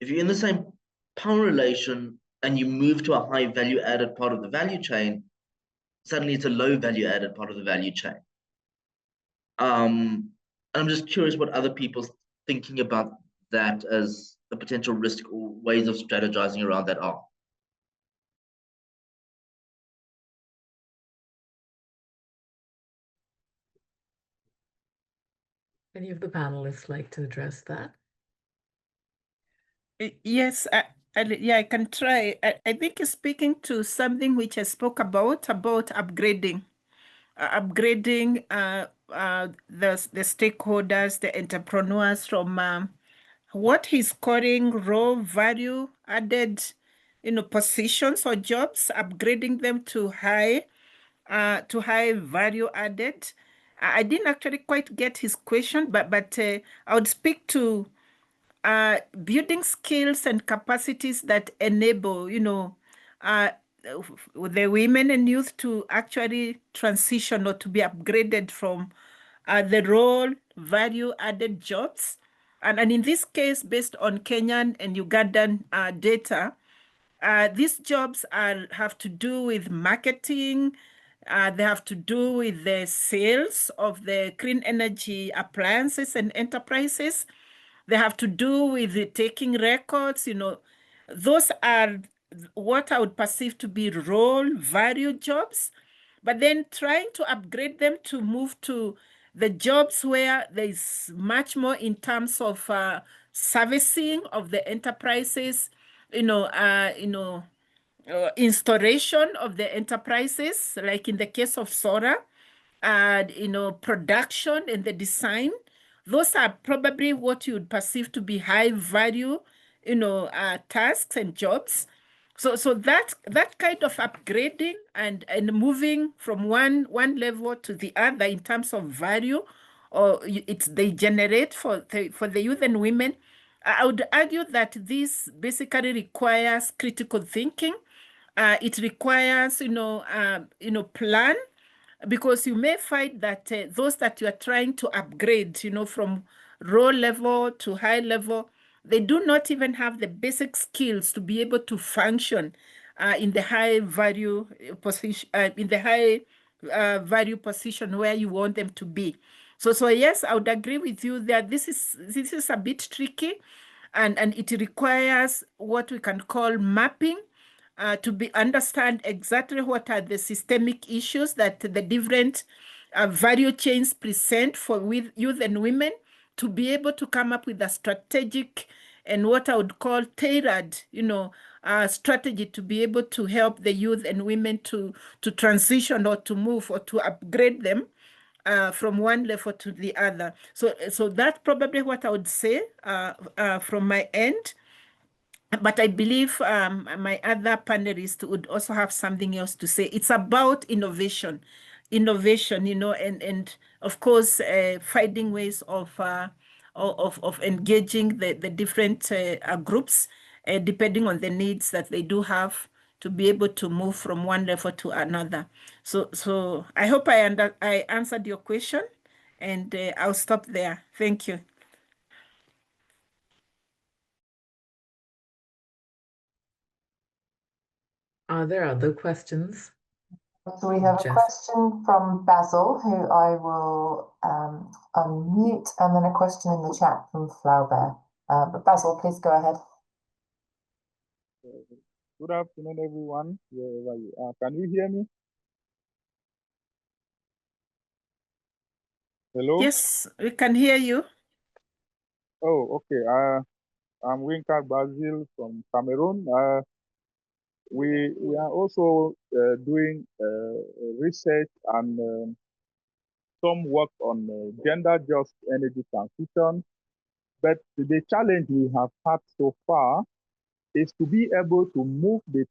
Speaker 6: If you're in the same power relation and you move to a high value added part of the value chain, suddenly it's a low value added part of the value chain. And I'm just curious what other people's thinking about that as a potential risk or ways of strategizing around that are.
Speaker 1: Any of the panelists like to address that?
Speaker 2: Yes, Yeah, I can try. I think it's speaking to something which I spoke about upgrading. Upgrading the stakeholders, the entrepreneurs from what he's calling raw value added, positions or jobs, upgrading them to high value added. I didn't actually quite get his question, but I would speak to building skills and capacities that enable, the women and youth to actually transition or to be upgraded from the role value added jobs. And in this case, based on Kenyan and Ugandan data, these jobs have to do with marketing. They have to do with the sales of the clean energy appliances and enterprises. They have to do with the taking records. Those are what I would perceive to be role value jobs. But then trying to upgrade them to move to the jobs where there is much more in terms of servicing of the enterprises, installation of the enterprises, like in the case of Sora, production and the design. Those are probably what you would perceive to be high value, tasks and jobs. So that kind of upgrading and moving from one level to the other in terms of value, or they generate for the youth and women. I would argue that this basically requires critical thinking. It requires, plan, because you may find that those that you are trying to upgrade, from low level to high level, they do not even have the basic skills to be able to function in the high value position, value position where you want them to be. So yes, I would agree with you that this is a bit tricky, and it requires what we can call mapping. To understand exactly what are the systemic issues that the different value chains present for youth and women, to be able to come up with a strategic and what I would call tailored, strategy to be able to help the youth and women to transition or to move or to upgrade them from one level to the other. So that's probably what I would say from my end. But I believe my other panelists would also have something else to say. It's about innovation, and of course, finding ways of engaging the different groups, depending on the needs that they do have, to be able to move from one level to another. So I hope I answered your question, and I'll stop there. Thank you.
Speaker 1: Are there other questions?
Speaker 5: So we have a question from Basil, who I will unmute, and then a question in the chat from Flaubert. But Basil, please go ahead.
Speaker 7: Good afternoon, everyone, wherever you are. Can you hear me? Hello?
Speaker 2: Yes, we can hear you.
Speaker 7: Oh, okay. I'm Winka Basil from Cameroon. We are also doing research and some work on gender just energy transition. But the challenge we have had so far is to be able to move the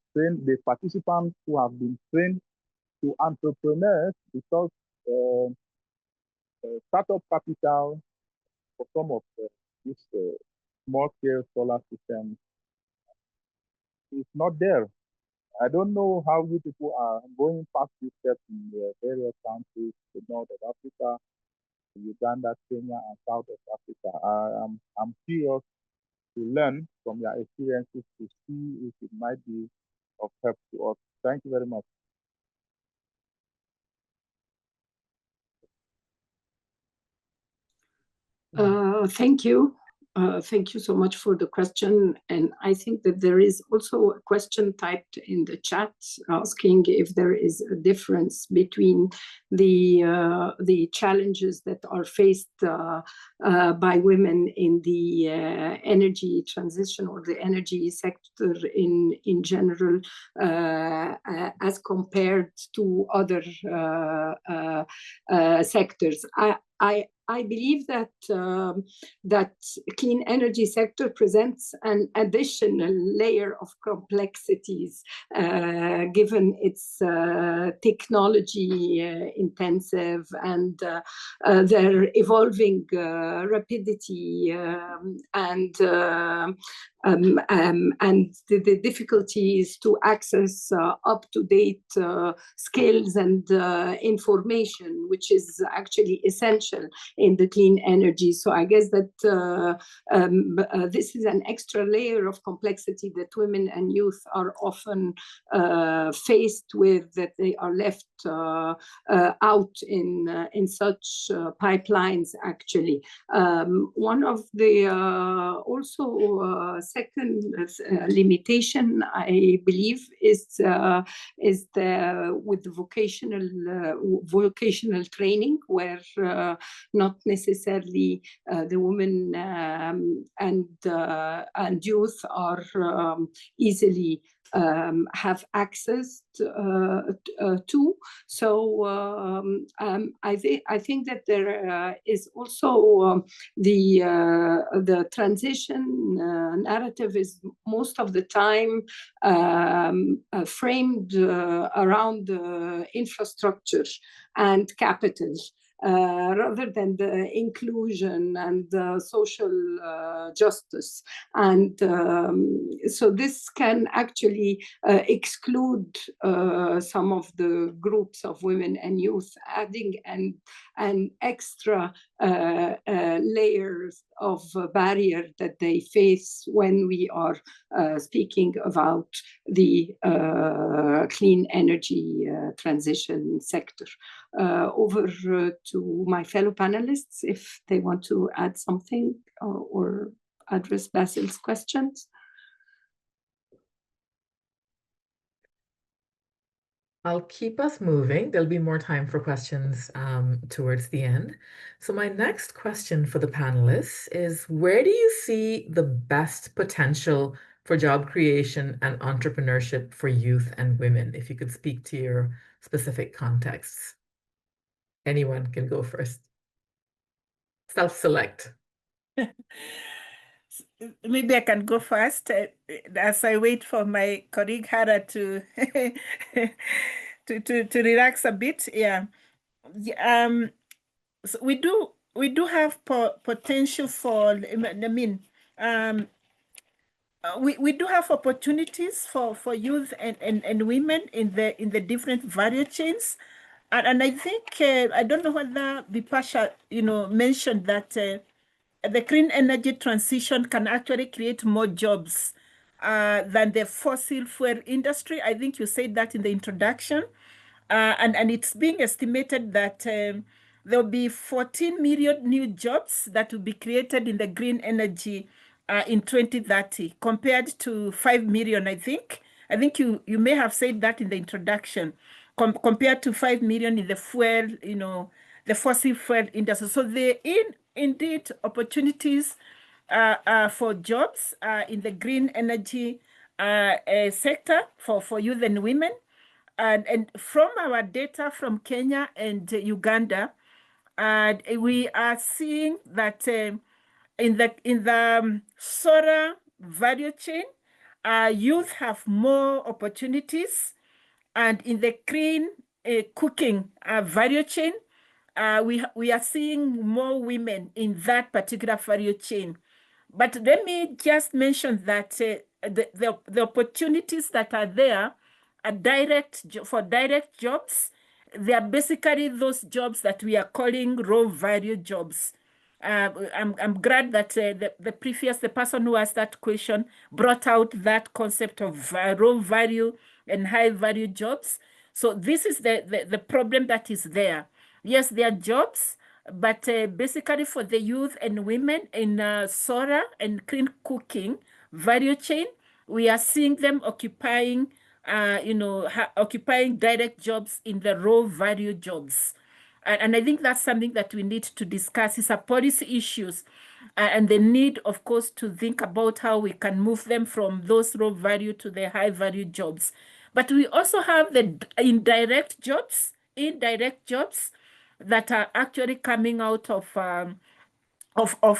Speaker 7: participants who have been trained to entrepreneurs, because startup capital for some of these small-scale solar systems is not there. I don't know how you people are going past this step in the various countries, the north of Africa, Uganda, Kenya, and south of Africa. I'm curious to learn from your experiences to see if it might be of help to us. Thank you very much.
Speaker 3: Thank you. Thank you so much for the question. And I think that there is also a question typed in the chat asking if there is a difference between the challenges that are faced by women in the energy transition or the energy sector in general as compared to other sectors. I believe that that clean energy sector presents an additional layer of complexities given its technology intensive and their evolving rapidity and the difficulties to access up-to-date skills and information, which is actually essential in the clean energy. So I guess that this is an extra layer of complexity that women and youth are often faced with, that they are left out in such pipelines, actually. One of the also second limitation, I believe, is with the vocational training, where not necessarily the women and youth are easily have access to. So I think that there is also the transition narrative is most of the time framed around infrastructure and capital. Rather than the inclusion and the social justice. And so this can actually exclude some of the groups of women and youth, adding an extra layers of barrier that they face when we are speaking about the clean energy transition sector. Over to my fellow panelists if they want to add something or address Basil's questions.
Speaker 1: I'll keep us moving. There'll be more time for questions towards the end. So my next question for the panelists is, where do you see the best potential for job creation and entrepreneurship for youth and women? If you could speak to your specific contexts. Anyone can go first. Self-select.
Speaker 2: Maybe I can go first as I wait for my colleague Hara to to relax a bit. Yeah. So we do have potential for. I mean, we do have opportunities for youth and women in the different value chains, and I think I don't know whether Bipasha mentioned that the clean energy transition can actually create more jobs than the fossil fuel industry. I think you said that in the introduction, and it's being estimated that there'll be 14 million new jobs that will be created in the green energy in 2030, compared to 5 million, I think. I think you may have said that in the introduction, compared to 5 million in the fuel, the fossil fuel industry. So there indeed opportunities for jobs in the green energy sector for youth and women. And from our data from Kenya and Uganda, we are seeing that in the solar value chain, youth have more opportunities, and in the clean cooking value chain, we are seeing more women in that particular value chain. But let me just mention that the opportunities that are there are for direct jobs. They are basically those jobs that we are calling raw value jobs. I'm glad that the person who asked that question brought out that concept of raw value and high value jobs. So this is the problem that is there. Yes, there are jobs, but basically for the youth and women in solar and clean cooking value chain, we are seeing them occupying, occupying direct jobs in the raw value jobs. And I think that's something that we need to discuss. It's a policy issues and the need, of course, to think about how we can move them from those low value to the high value jobs. But we also have the indirect jobs that are actually coming out of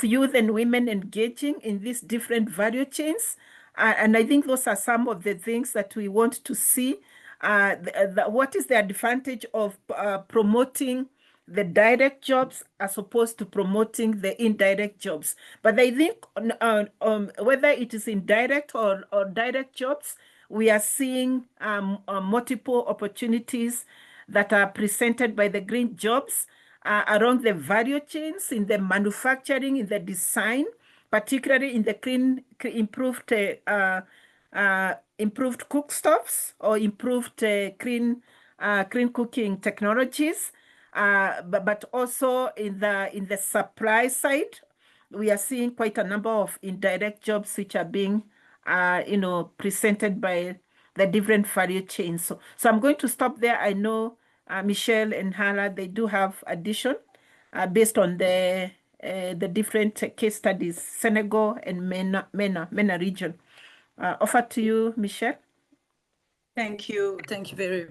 Speaker 2: youth and women engaging in these different value chains. And I think those are some of the things that we want to see. What is the advantage of promoting the direct jobs as opposed to promoting the indirect jobs? But I think whether it is indirect or direct jobs, we are seeing multiple opportunities that are presented by the green jobs along the value chains, in the manufacturing, in the design, particularly in the improved cookstoves or improved clean cooking technologies, but also in the supply side. We are seeing quite a number of indirect jobs which are being presented by the different value chains. So I'm going to stop there. I know Michelle and Hala, they do have addition based on the different case studies, Senegal and MENA region. Over to you, Michelle.
Speaker 4: Thank you very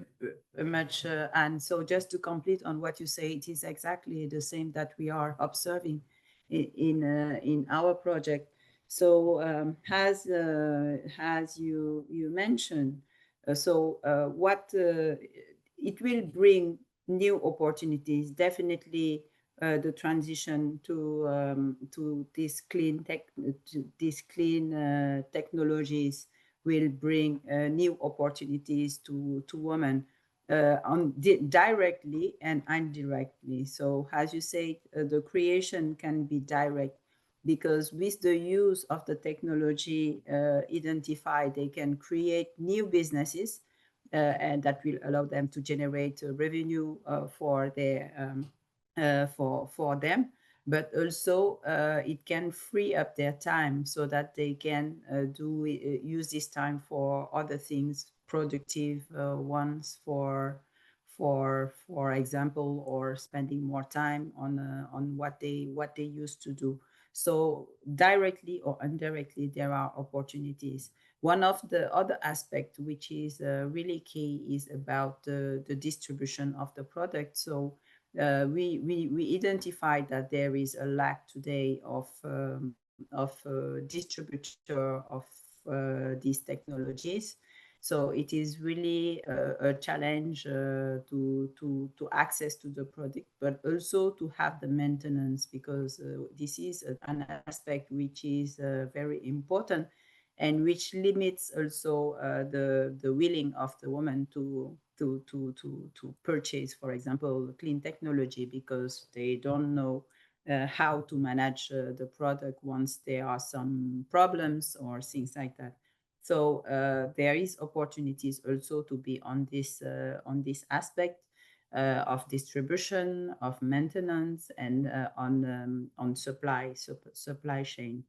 Speaker 4: much, Anne. So just to complete on what you say, it is exactly the same that we are observing in our project. So as you mentioned, what it will bring new opportunities. Definitely, the transition to these clean technologies will bring new opportunities to women directly and indirectly. So as you say, the creation can be direct, because with the use of the technology identified, they can create new businesses and that will allow them to generate revenue for them. But also it can free up their time so that they can use this time for other things, productive ones, for example, or spending more time on what they used to do. So directly or indirectly, there are opportunities. One of the other aspects, which is really key, is about the distribution of the product. So we identified that there is a lack today of distributor of these technologies. So it is really a challenge to access to the product, but also to have the maintenance, because this is an aspect which is very important, and which limits also the willing of the woman to purchase, for example, clean technology, because they don't know how to manage the product once there are some problems or things like that. So there is opportunities also to be on this aspect of distribution, of maintenance, and on supply chain.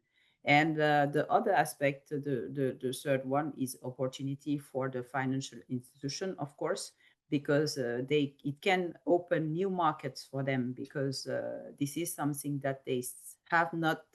Speaker 4: And the other aspect, the third one, is opportunity for the financial institution, of course, because it can open new markets for them, because this is something that they have not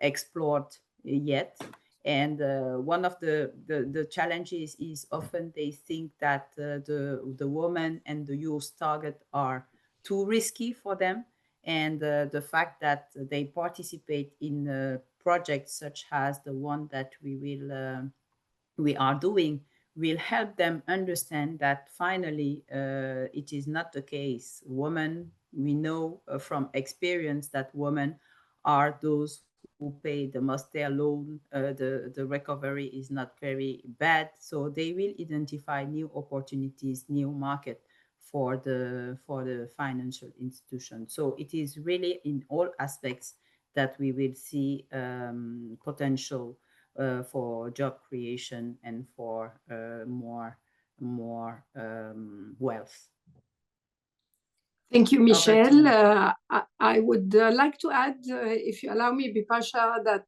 Speaker 4: explored yet. And one of the challenges is often they think that the woman and the youth target are too risky for them. And the fact that they participate in projects such as the one that we are doing will help them understand that finally it is not the case. Women, we know from experience that women are those who pay the most their loan. The recovery is not very bad, so they will identify new opportunities, new market for the financial institution. So it is really in all aspects that we will see potential for job creation and for more wealth.
Speaker 3: Thank you, Michelle. I would like to add, if you allow me, Bipasha, that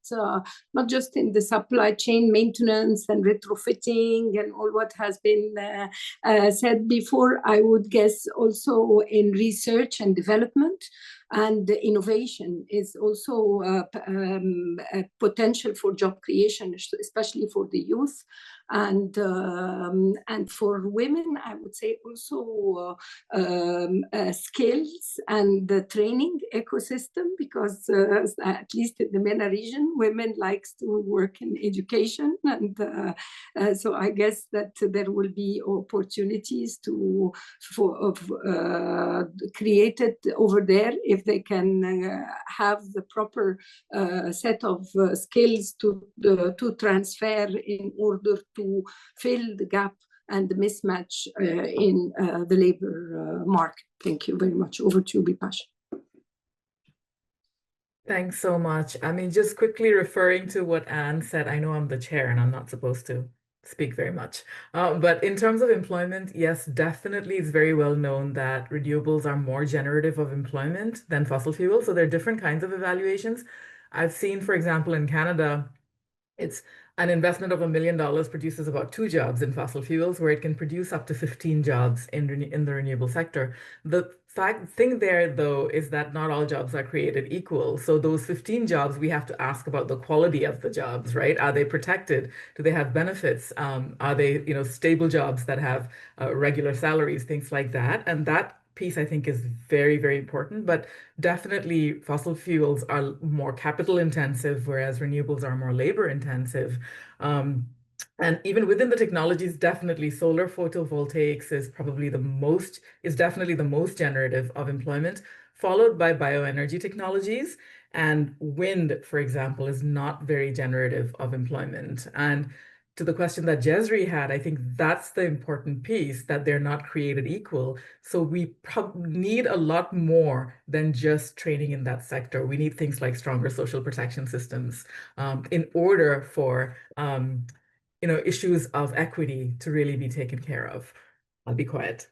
Speaker 3: not just in the supply chain maintenance and retrofitting and all what has been said before, I would guess also in research and development and innovation is also a potential for job creation, especially for the youth. And for women, I would say also skills and the training ecosystem, because at least in the MENA region, women likes to work in education. And so I guess that there will be opportunities created over there if they can have the proper set of skills to transfer in order to fill the gap and the mismatch in the labor market. Thank you very much. Over to you, Bipasha.
Speaker 1: Thanks so much. I mean, just quickly referring to what Anne said, I know I'm the chair and I'm not supposed to speak very much. But in terms of employment, yes, definitely it's very well known that renewables are more generative of employment than fossil fuels. So there are different kinds of evaluations. I've seen, for example, in Canada, it's an investment of $1 million produces about 2 jobs in fossil fuels, where it can produce up to 15 jobs in the renewable sector. The thing there, though, is that not all jobs are created equal. So those 15 jobs, we have to ask about the quality of the jobs, right? Are they protected? Do they have benefits? Are they, stable jobs that have regular salaries, things like that? And that piece, I think, is very, very important. But definitely fossil fuels are more capital intensive, whereas renewables are more labor intensive. And even within the technologies, definitely solar photovoltaics is definitely the most generative of employment, followed by bioenergy technologies. And wind, for example, is not very generative of employment. And to the question that Jesri had, I think that's the important piece, that they're not created equal. So we need a lot more than just training in that sector. We need things like stronger social protection systems in order for issues of equity to really be taken care of. I'll be quiet.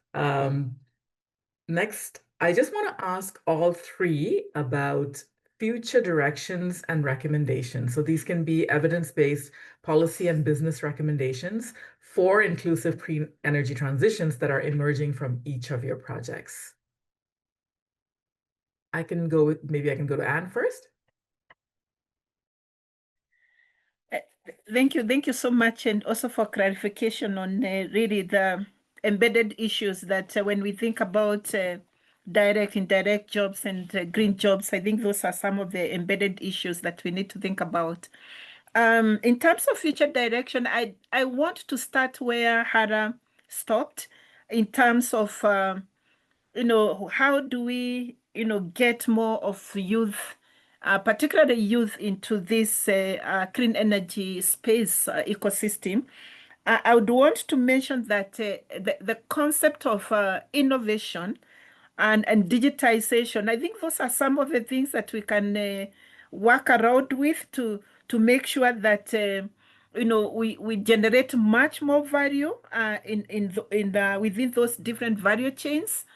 Speaker 1: Next, I just want to ask all three about future directions and recommendations. So these can be evidence-based policy and business recommendations for inclusive clean energy transitions that are emerging from each of your projects. Maybe I can go to Anne first.
Speaker 2: Thank you so much, and also for clarification on really the embedded issues that when we think about direct, indirect jobs and green jobs, I think those are some of the embedded issues that we need to think about. In terms of future direction, I want to start where Hara stopped in terms of, how do we, get more of youth, particularly youth, into this clean energy space ecosystem. I would want to mention that the concept of innovation and digitization, I think those are some of the things that we can work around with to make sure that we generate much more value within those different value chains,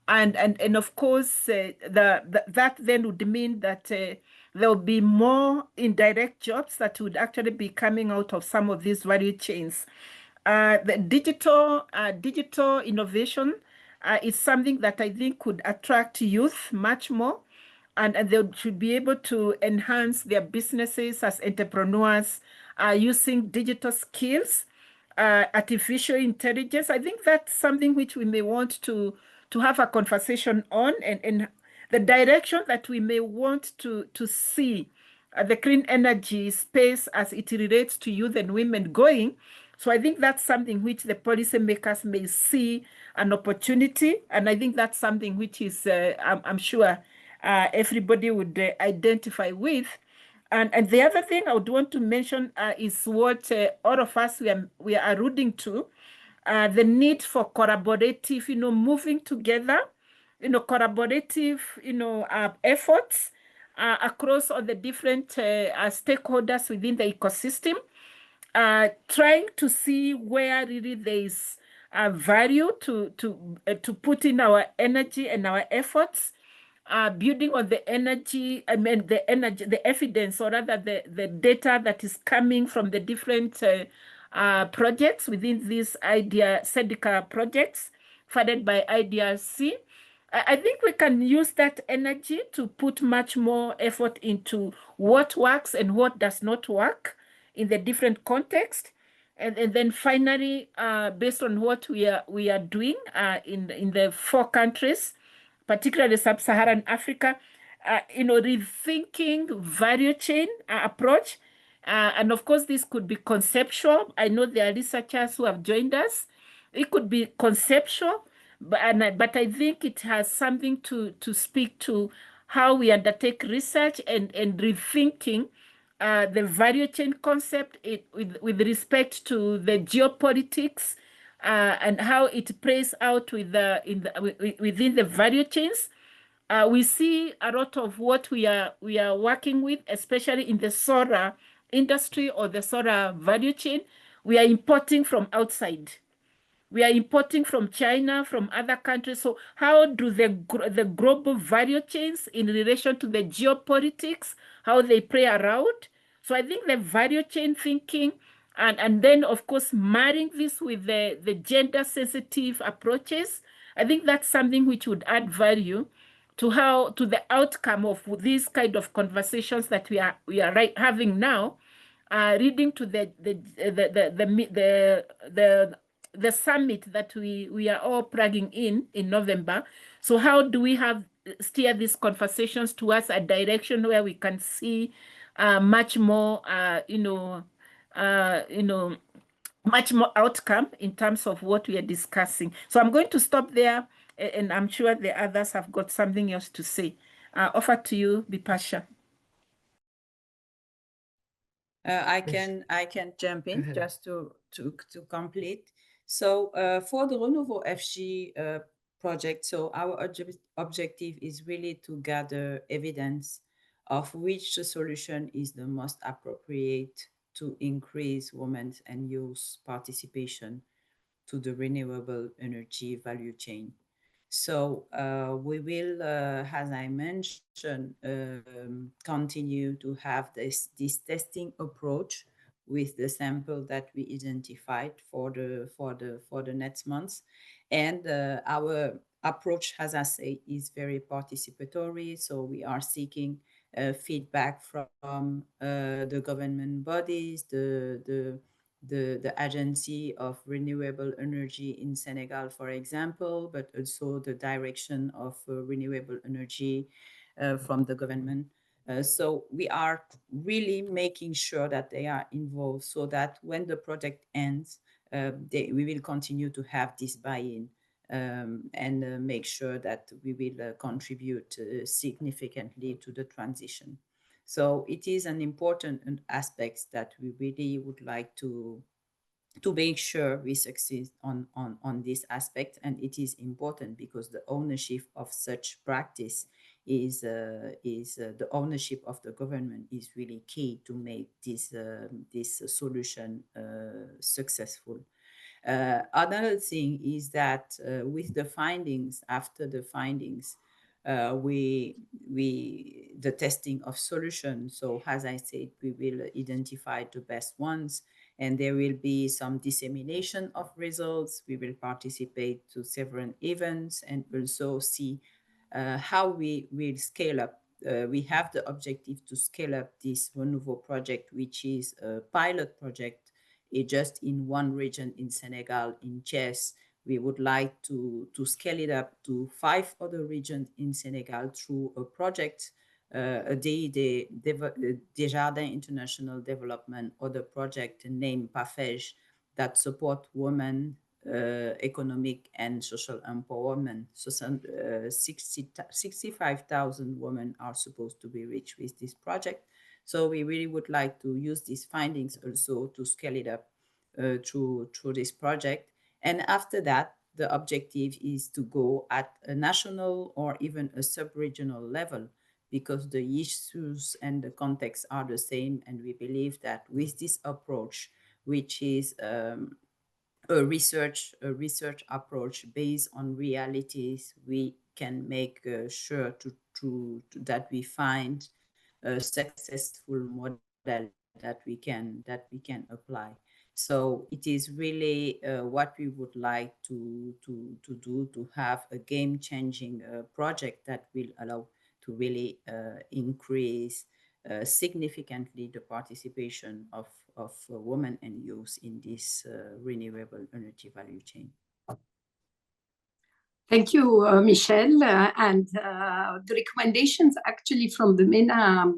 Speaker 2: and of course that then would mean that there will be more indirect jobs that would actually be coming out of some of these value chains. The digital innovation is something that I think could attract youth much more, and they should be able to enhance their businesses as entrepreneurs using digital skills, artificial intelligence. I think that's something which we may want to have a conversation on, and the direction that we may want to see the clean energy space as it relates to youth and women going. So I think that's something which the policymakers may see an opportunity, and I think that's something which is, I'm sure, everybody would identify with. And the other thing I would want to mention is what all of us we are alluding to, the need for collaborative, moving together, collaborative, efforts across all the different stakeholders within the ecosystem, trying to see where really there is value to put in our energy and our efforts, building on the energy, the evidence, or rather the data that is coming from the different projects within these CEDCA projects funded by IDRC. I think we can use that energy to put much more effort into what works and what does not work in the different contexts. And then finally, based on what we are doing in the 4 countries, particularly sub-Saharan Africa, rethinking value chain approach. And of course, this could be conceptual. I know there are researchers who have joined us. It could be conceptual, but I think it has something to speak to how we undertake research and rethinking the value chain concept with respect to the geopolitics and how it plays out within the value chains. We see a lot of what we are working with, especially in the solar industry or the solar value chain. We are importing from outside. We are importing from China, from other countries. So how do the global value chains in relation to the geopolitics, how they play around? So I think the value chain thinking, and then, of course, marrying this with the gender-sensitive approaches, I think that's something which would add value to the outcome of these kind of conversations that we are having now, leading to the summit that we are all plugging in November. So how do we steer these conversations towards a direction where we can see much more, much more outcome in terms of what we are discussing. So I'm going to stop there, and I'm sure the others have got something else to say. Over to you, Bipasha.
Speaker 4: I can jump in just to complete. So for the Renewable FG project, so our objective is really to gather evidence of which solution is the most appropriate to increase women's and youth participation to the renewable energy value chain. So we will, as I mentioned, continue to have this testing approach with the sample that we identified for the next months, and our approach, as I say, is very participatory. So we are seeking feedback from the government bodies, the Agency of Renewable Energy in Senegal, for example, but also the direction of renewable energy from the government. So we are really making sure that they are involved so that when the project ends, we will continue to have this buy-in and make sure that we will contribute significantly to the transition. So it is an important aspect that we really would like to make sure we succeed on this aspect. And it is important because the ownership of such practice is the ownership of the government is really key to make this solution successful. Another thing is that with the findings, after the findings, the testing of solutions. So as I said, we will identify the best ones, and there will be some dissemination of results. We will participate to several events and also see how we will scale up. We have the objective to scale up this renewable project, which is a pilot project just in one region in Senegal, in Thiès. We would like to scale it up to 5 other regions in Senegal through a project, Desjardins International Development, other project named PAFEJ, that support women economic and social empowerment. So 65,000 women are supposed to be reached with this project. So we really would like to use these findings also to scale it up through this project. And after that, the objective is to go at a national or even a sub-regional level, because the issues and the context are the same. And we believe that with this approach, which is a research approach based on realities, we can make sure that we find a successful model that we can apply. So it is really what we would like to do, to have a game-changing project that will allow to really increase significantly the participation of women and youth in this renewable energy value chain.
Speaker 3: Thank you, Michelle. And the recommendations actually from the MENA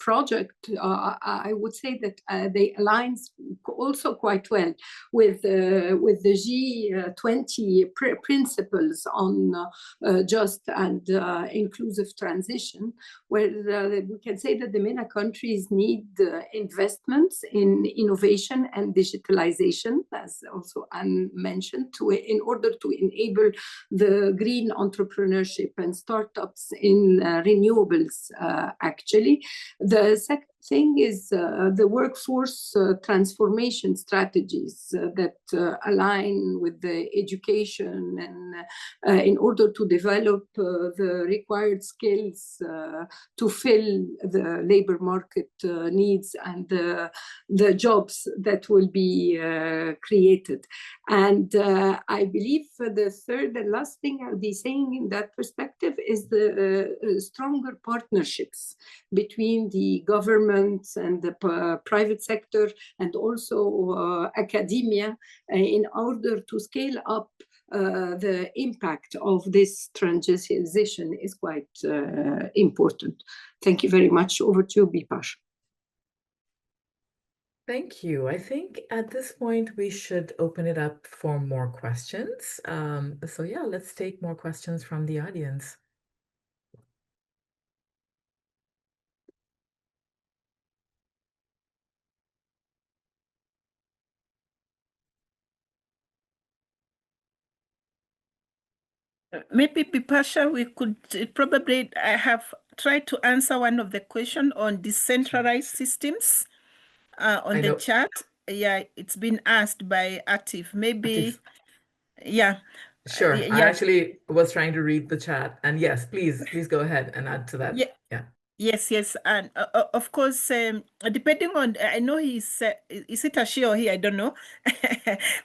Speaker 3: project, I would say that they align also quite well with the G20 principles on just and inclusive transition, where we can say that the MENA countries need investments in innovation and digitalization, as also Anne mentioned, in order to enable the green entrepreneurship and startups in renewables, actually. The second thing is the workforce transformation strategies that align with the education and in order to develop the required skills to fill the labor market needs and the jobs that will be created. And I believe the third and last thing I'll be saying in that perspective is the stronger partnerships between the governments and the private sector and also academia in order to scale up the impact of this transition is quite important. Thank you very much. Over to you, Bipasha.
Speaker 1: Thank you. I think at this point we should open it up for more questions. So yeah, let's take more questions from the audience.
Speaker 2: Maybe Bipasha, we could probably have tried to answer one of the questions on decentralized systems on the chat. Yeah, it's been asked by Active. Maybe, yeah.
Speaker 1: Sure. I actually was trying to read the chat, and yes, please go ahead and add to that. Yeah.
Speaker 2: Yes, and of course, depending on, I know is it a she or he? I don't know.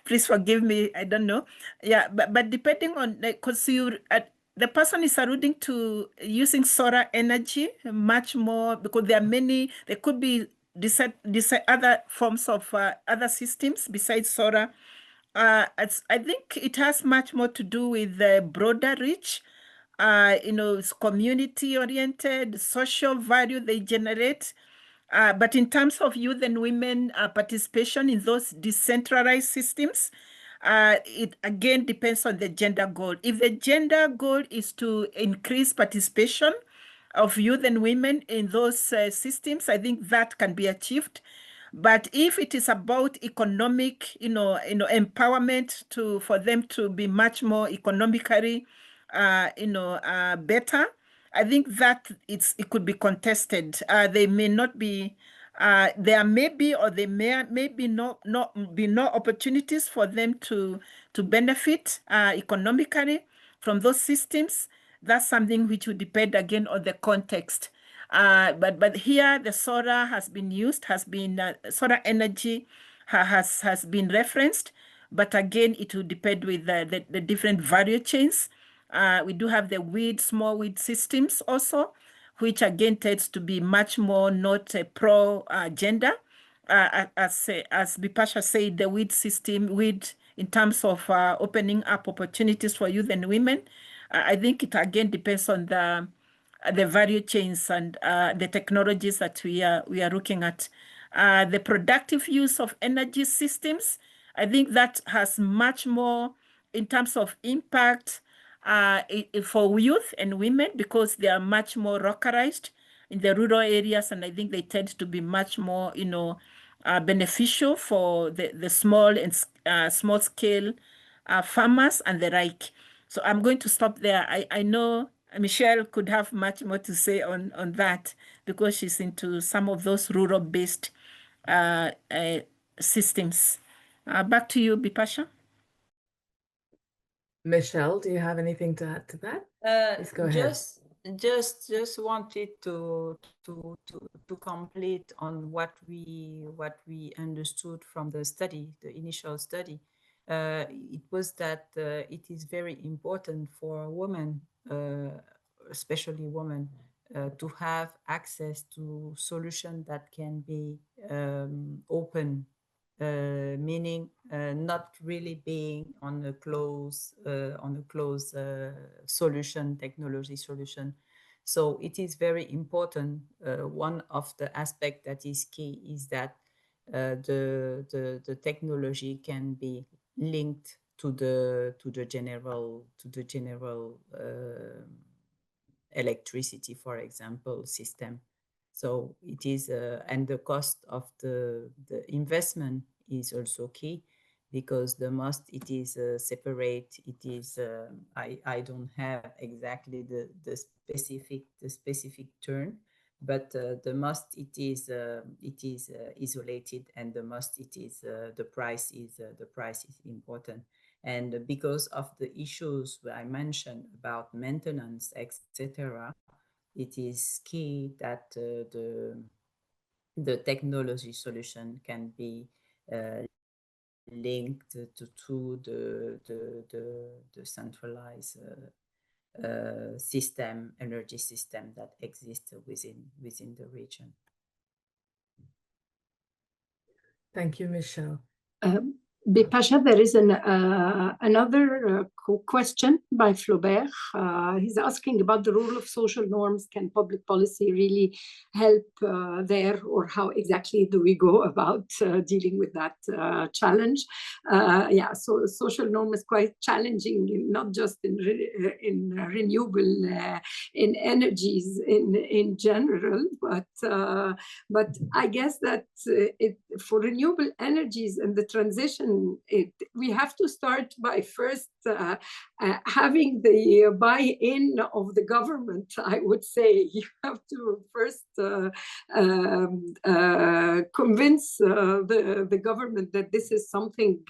Speaker 2: Please forgive me. I don't know. Yeah, but depending on, because the person is alluding to using solar energy much more, because there are many. There could be this other forms of other systems besides solar. I think it has much more to do with the broader reach. It's community-oriented, social value they generate. But in terms of youth and women participation in those decentralized systems, it again depends on the gender goal. If the gender goal is to increase participation of youth and women in those systems, I think that can be achieved. But if it is about economic, empowerment for them to be much more economically better, I think that it could be contested. They may not be, there may be, or there may be not be no opportunities for them to benefit economically from those systems. That's something which would depend again on the context. But here the solar has been used, solar energy has been referenced, but again it will depend with the different value chains. We do have the small wind systems also, which again tends to be much more not pro gender. As Bipasha said, the wind system, in terms of opening up opportunities for youth and women, I think it again depends on the value chains and the technologies that we are looking at. The productive use of energy systems, I think that has much more in terms of impact for youth and women, because they are much more localized in the rural areas, and I think they tend to be much more, beneficial for the small and small scale farmers and the like. So I'm going to stop there. I know Michelle could have much more to say on that, because she's into some of those rural-based systems. Back to you, Bipasha.
Speaker 1: Michelle, do you have anything to add to that? Please go ahead.
Speaker 4: Just wanted to complete on what we understood from the study, the initial study. It was that it is very important for women, especially women, to have access to solutions that can be open, meaning not really being on a close solution, technology solution. So it is very important. One of the aspects that is key is that the technology can be linked to the general electricity, for example, system. So it is, and the cost of the investment is also key, because the most it is separate. It is I don't have exactly the specific term, but the most it is isolated, and the most it is the price is important. And because of the issues I mentioned about maintenance, etc., it is key that the technology solution can be linked to the centralized system, energy system that exists within the region.
Speaker 1: Thank you, Michelle.
Speaker 3: Bipasha, there is another question by Flaubert. He's asking about the role of social norms. Can public policy really help there, or how exactly do we go about dealing with that challenge? Yeah, so social norm is quite challenging, not just in renewable, in energies in general, but I guess that for renewable energies and the transition, we have to start by first having the buy-in of the government. I would say you have to first convince the government that this is something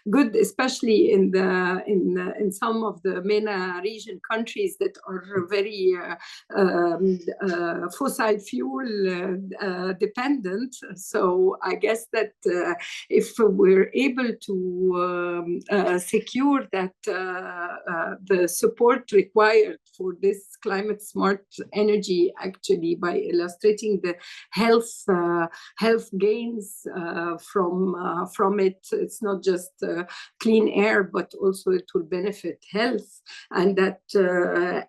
Speaker 3: good, especially in some of the MENA region countries that are very fossil fuel dependent. So I guess that if we're able to secure that the support required for this climate smart energy, actually by illustrating the health gains from it, it's not just clean air, but also it will benefit health, and that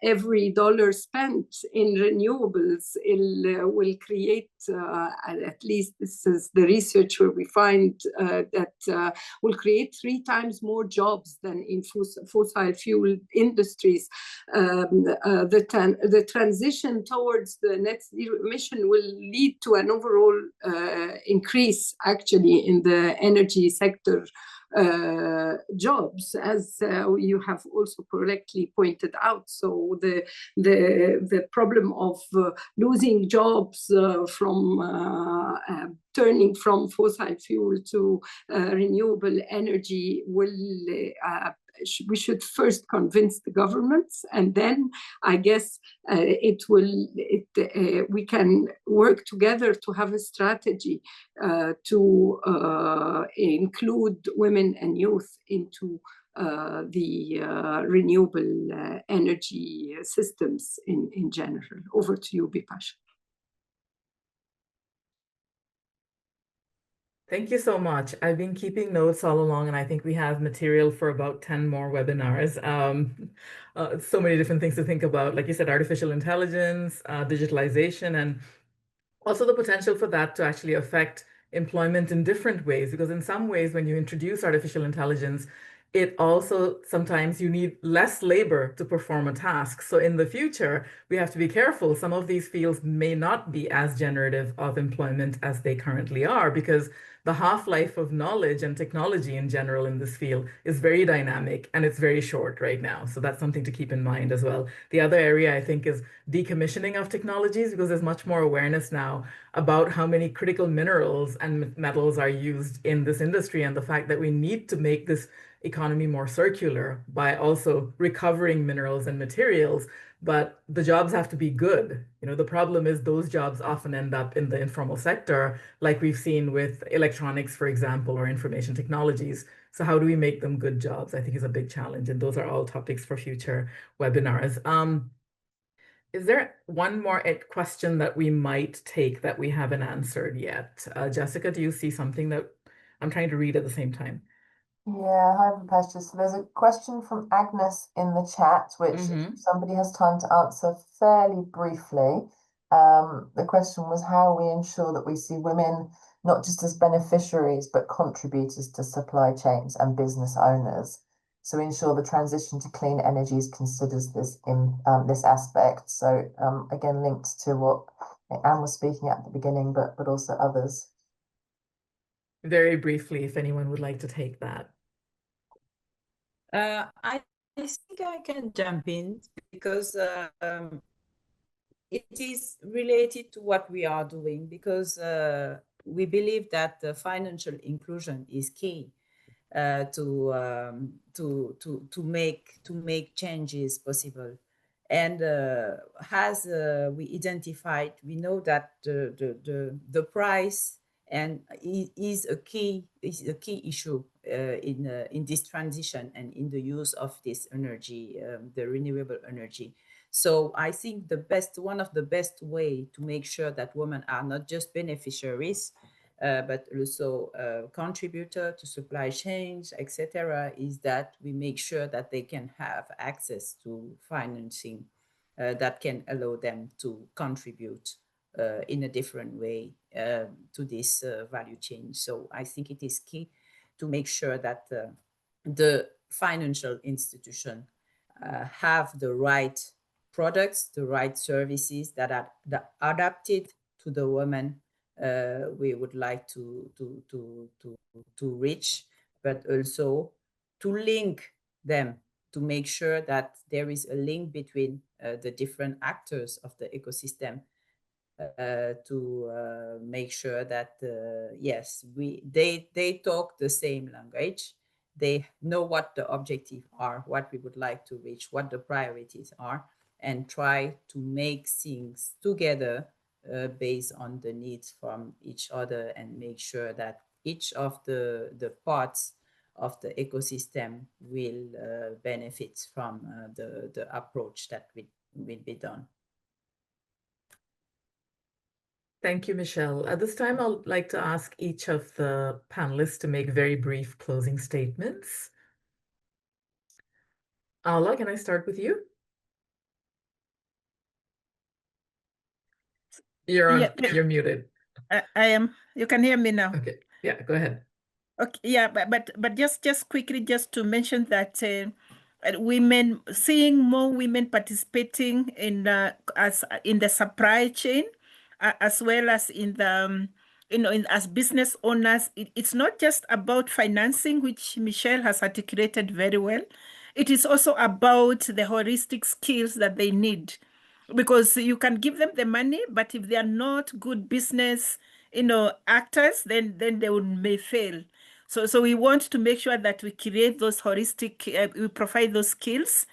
Speaker 3: every dollar spent in renewables will create, at least this is the research where we find that will create 3 times more jobs than in fossil fuel industries. The transition towards the net zero emission will lead to an overall increase actually in the energy sector jobs, as you have also correctly pointed out. So the problem of losing jobs from turning from fossil fuel to renewable energy will we should first convince the governments, and then I guess we can work together to have a strategy to include women and youth into the renewable energy systems in general. Over to you, Bipasha.
Speaker 1: Thank you so much. I've been keeping notes all along, and I think we have material for about 10 more webinars. So many different things to think about. Like you said, artificial intelligence, digitalization, and also the potential for that to actually affect employment in different ways. Because in some ways, when you introduce artificial intelligence, it also sometimes you need less labor to perform a task. So in the future, we have to be careful. Some of these fields may not be as generative of employment as they currently are, because the half-life of knowledge and technology in general in this field is very dynamic and it's very short right now. So that's something to keep in mind as well. The other area I think is decommissioning of technologies, because there's much more awareness now about how many critical minerals and metals are used in this industry, and the fact that we need to make this economy more circular by also recovering minerals and materials. But the jobs have to be good. The problem is those jobs often end up in the informal sector, like we've seen with electronics, for example, or information technologies. So how do we make them good jobs, I think, is a big challenge. And those are all topics for future webinars. Is there one more question that we might take that we haven't answered yet? Jessica, do you see something that I'm trying to read at the same time?
Speaker 5: Yeah, hi, Vipassha. So there's a question from Agnes in the chat, which if somebody has time to answer fairly briefly. The question was how we ensure that we see women not just as beneficiaries, but contributors to supply chains and business owners. So we ensure the transition to clean energies considers this in this aspect. So again, linked to what Anne was speaking at the beginning, but also others.
Speaker 1: Very briefly, if anyone would like to take that.
Speaker 4: I think I can jump in because it is related to what we are doing, because we believe that financial inclusion is key to make changes possible. And as we identified, we know that the price and is a key issue in this transition and in the use of this energy, the renewable energy. So I think one of the best way to make sure that women are not just beneficiaries, but also contributor to supply chains, etc., is that we make sure that they can have access to financing that can allow them to contribute in a different way to this value chain. So I think it is key to make sure that the financial institution have the right products, the right services that are adapted to the women we would like to reach, but also to link them, to make sure that there is a link between the different actors of the ecosystem, to make sure that yes, they talk the same language, they know what the objectives are, what we would like to reach, what the priorities are, and try to make things together based on the needs from each other, and make sure that each of the parts of the ecosystem will benefit from the approach that will be done.
Speaker 1: Thank you, Michelle. At this time, I'd like to ask each of the panelists to make very brief closing statements. Ala, can I start with you? You're muted.
Speaker 2: I am. You can hear me now.
Speaker 1: Okay. Yeah, go ahead.
Speaker 2: Okay. Yeah, but just quickly, just to mention that seeing more women participating in the supply chain, as well as in the as business owners, it's not just about financing, which Michelle has articulated very well. It is also about the holistic skills that they need, because you can give them the money, but if they are not good business, actors, then they may fail. So we want to make sure that we create those holistic, we provide those skills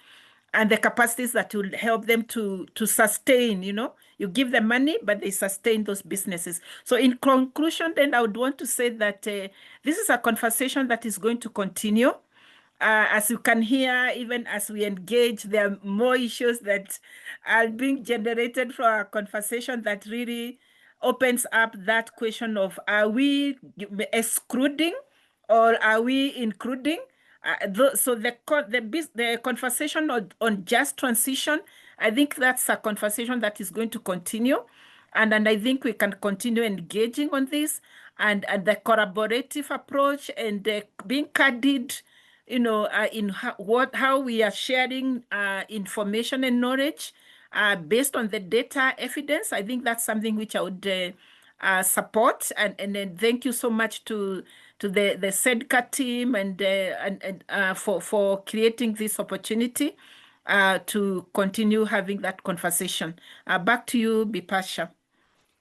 Speaker 2: and the capacities that will help them to sustain, you give them money, but they sustain those businesses. So in conclusion, then I would want to say that this is a conversation that is going to continue. As you can hear, even as we engage, there are more issues that are being generated from our conversation that really opens up that question of, are we excluding or are we including? So the conversation on just transition, I think that's a conversation that is going to continue. And I think we can continue engaging on this, and the collaborative approach and being candid in how we are sharing information and knowledge based on the data evidence. I think that's something which I would support. And then thank you so much to the CEDCA team and for creating this opportunity to continue having that conversation. Back to you, Bipasha.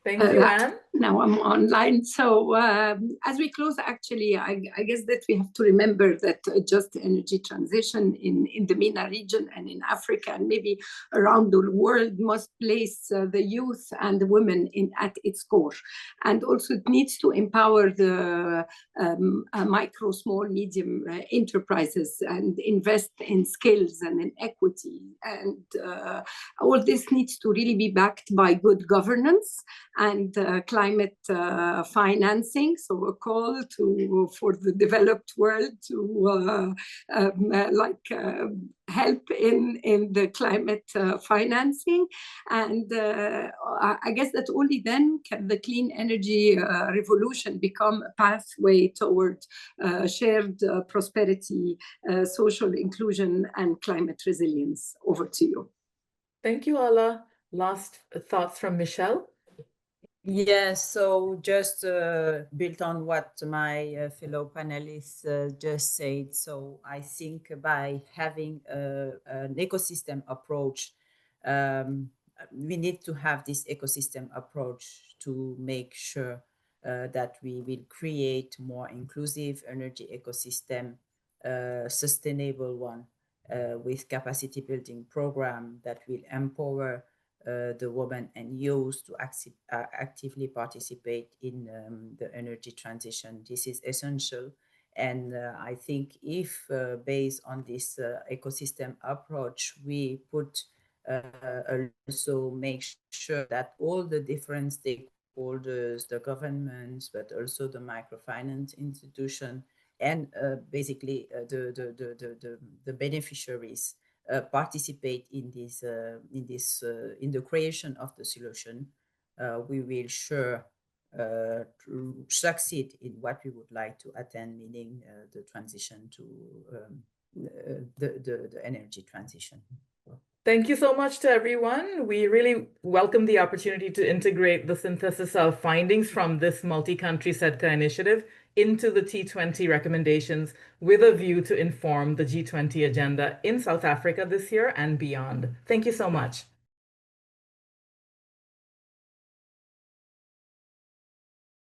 Speaker 1: Thank you, Anne.
Speaker 3: Now I'm online. So as we close, actually, I guess that we have to remember that just energy transition in the MENA region and in Africa and maybe around the world must place the youth and the women at its core. And also it needs to empower the micro, small, medium enterprises and invest in skills and in equity. And all this needs to really be backed by good governance and climate financing. So a call for the developed world to help in the climate financing. And I guess that only then can the clean energy revolution become a pathway toward shared prosperity, social inclusion, and climate resilience. Over to you.
Speaker 1: Thank you, Ala. Last thoughts from Michelle?
Speaker 4: Yes, so just built on what my fellow panelists just said. So I think by having an ecosystem approach, we need to have this ecosystem approach to make sure that we will create more inclusive energy ecosystem, sustainable one, with capacity building program that will empower the women and youth to actively participate in the energy transition. This is essential. And I think if based on this ecosystem approach, we put also make sure that all the different stakeholders, the governments, but also the microfinance institution, and basically the beneficiaries participate in the creation of the solution, we will sure to succeed in what we would like to attain, meaning the transition to the energy transition.
Speaker 1: Thank you so much to everyone. We really welcome the opportunity to integrate the synthesis of findings from this multi-country CEDCA initiative into the T20 recommendations with a view to inform the G20 agenda in South Africa this year and beyond. Thank you so much.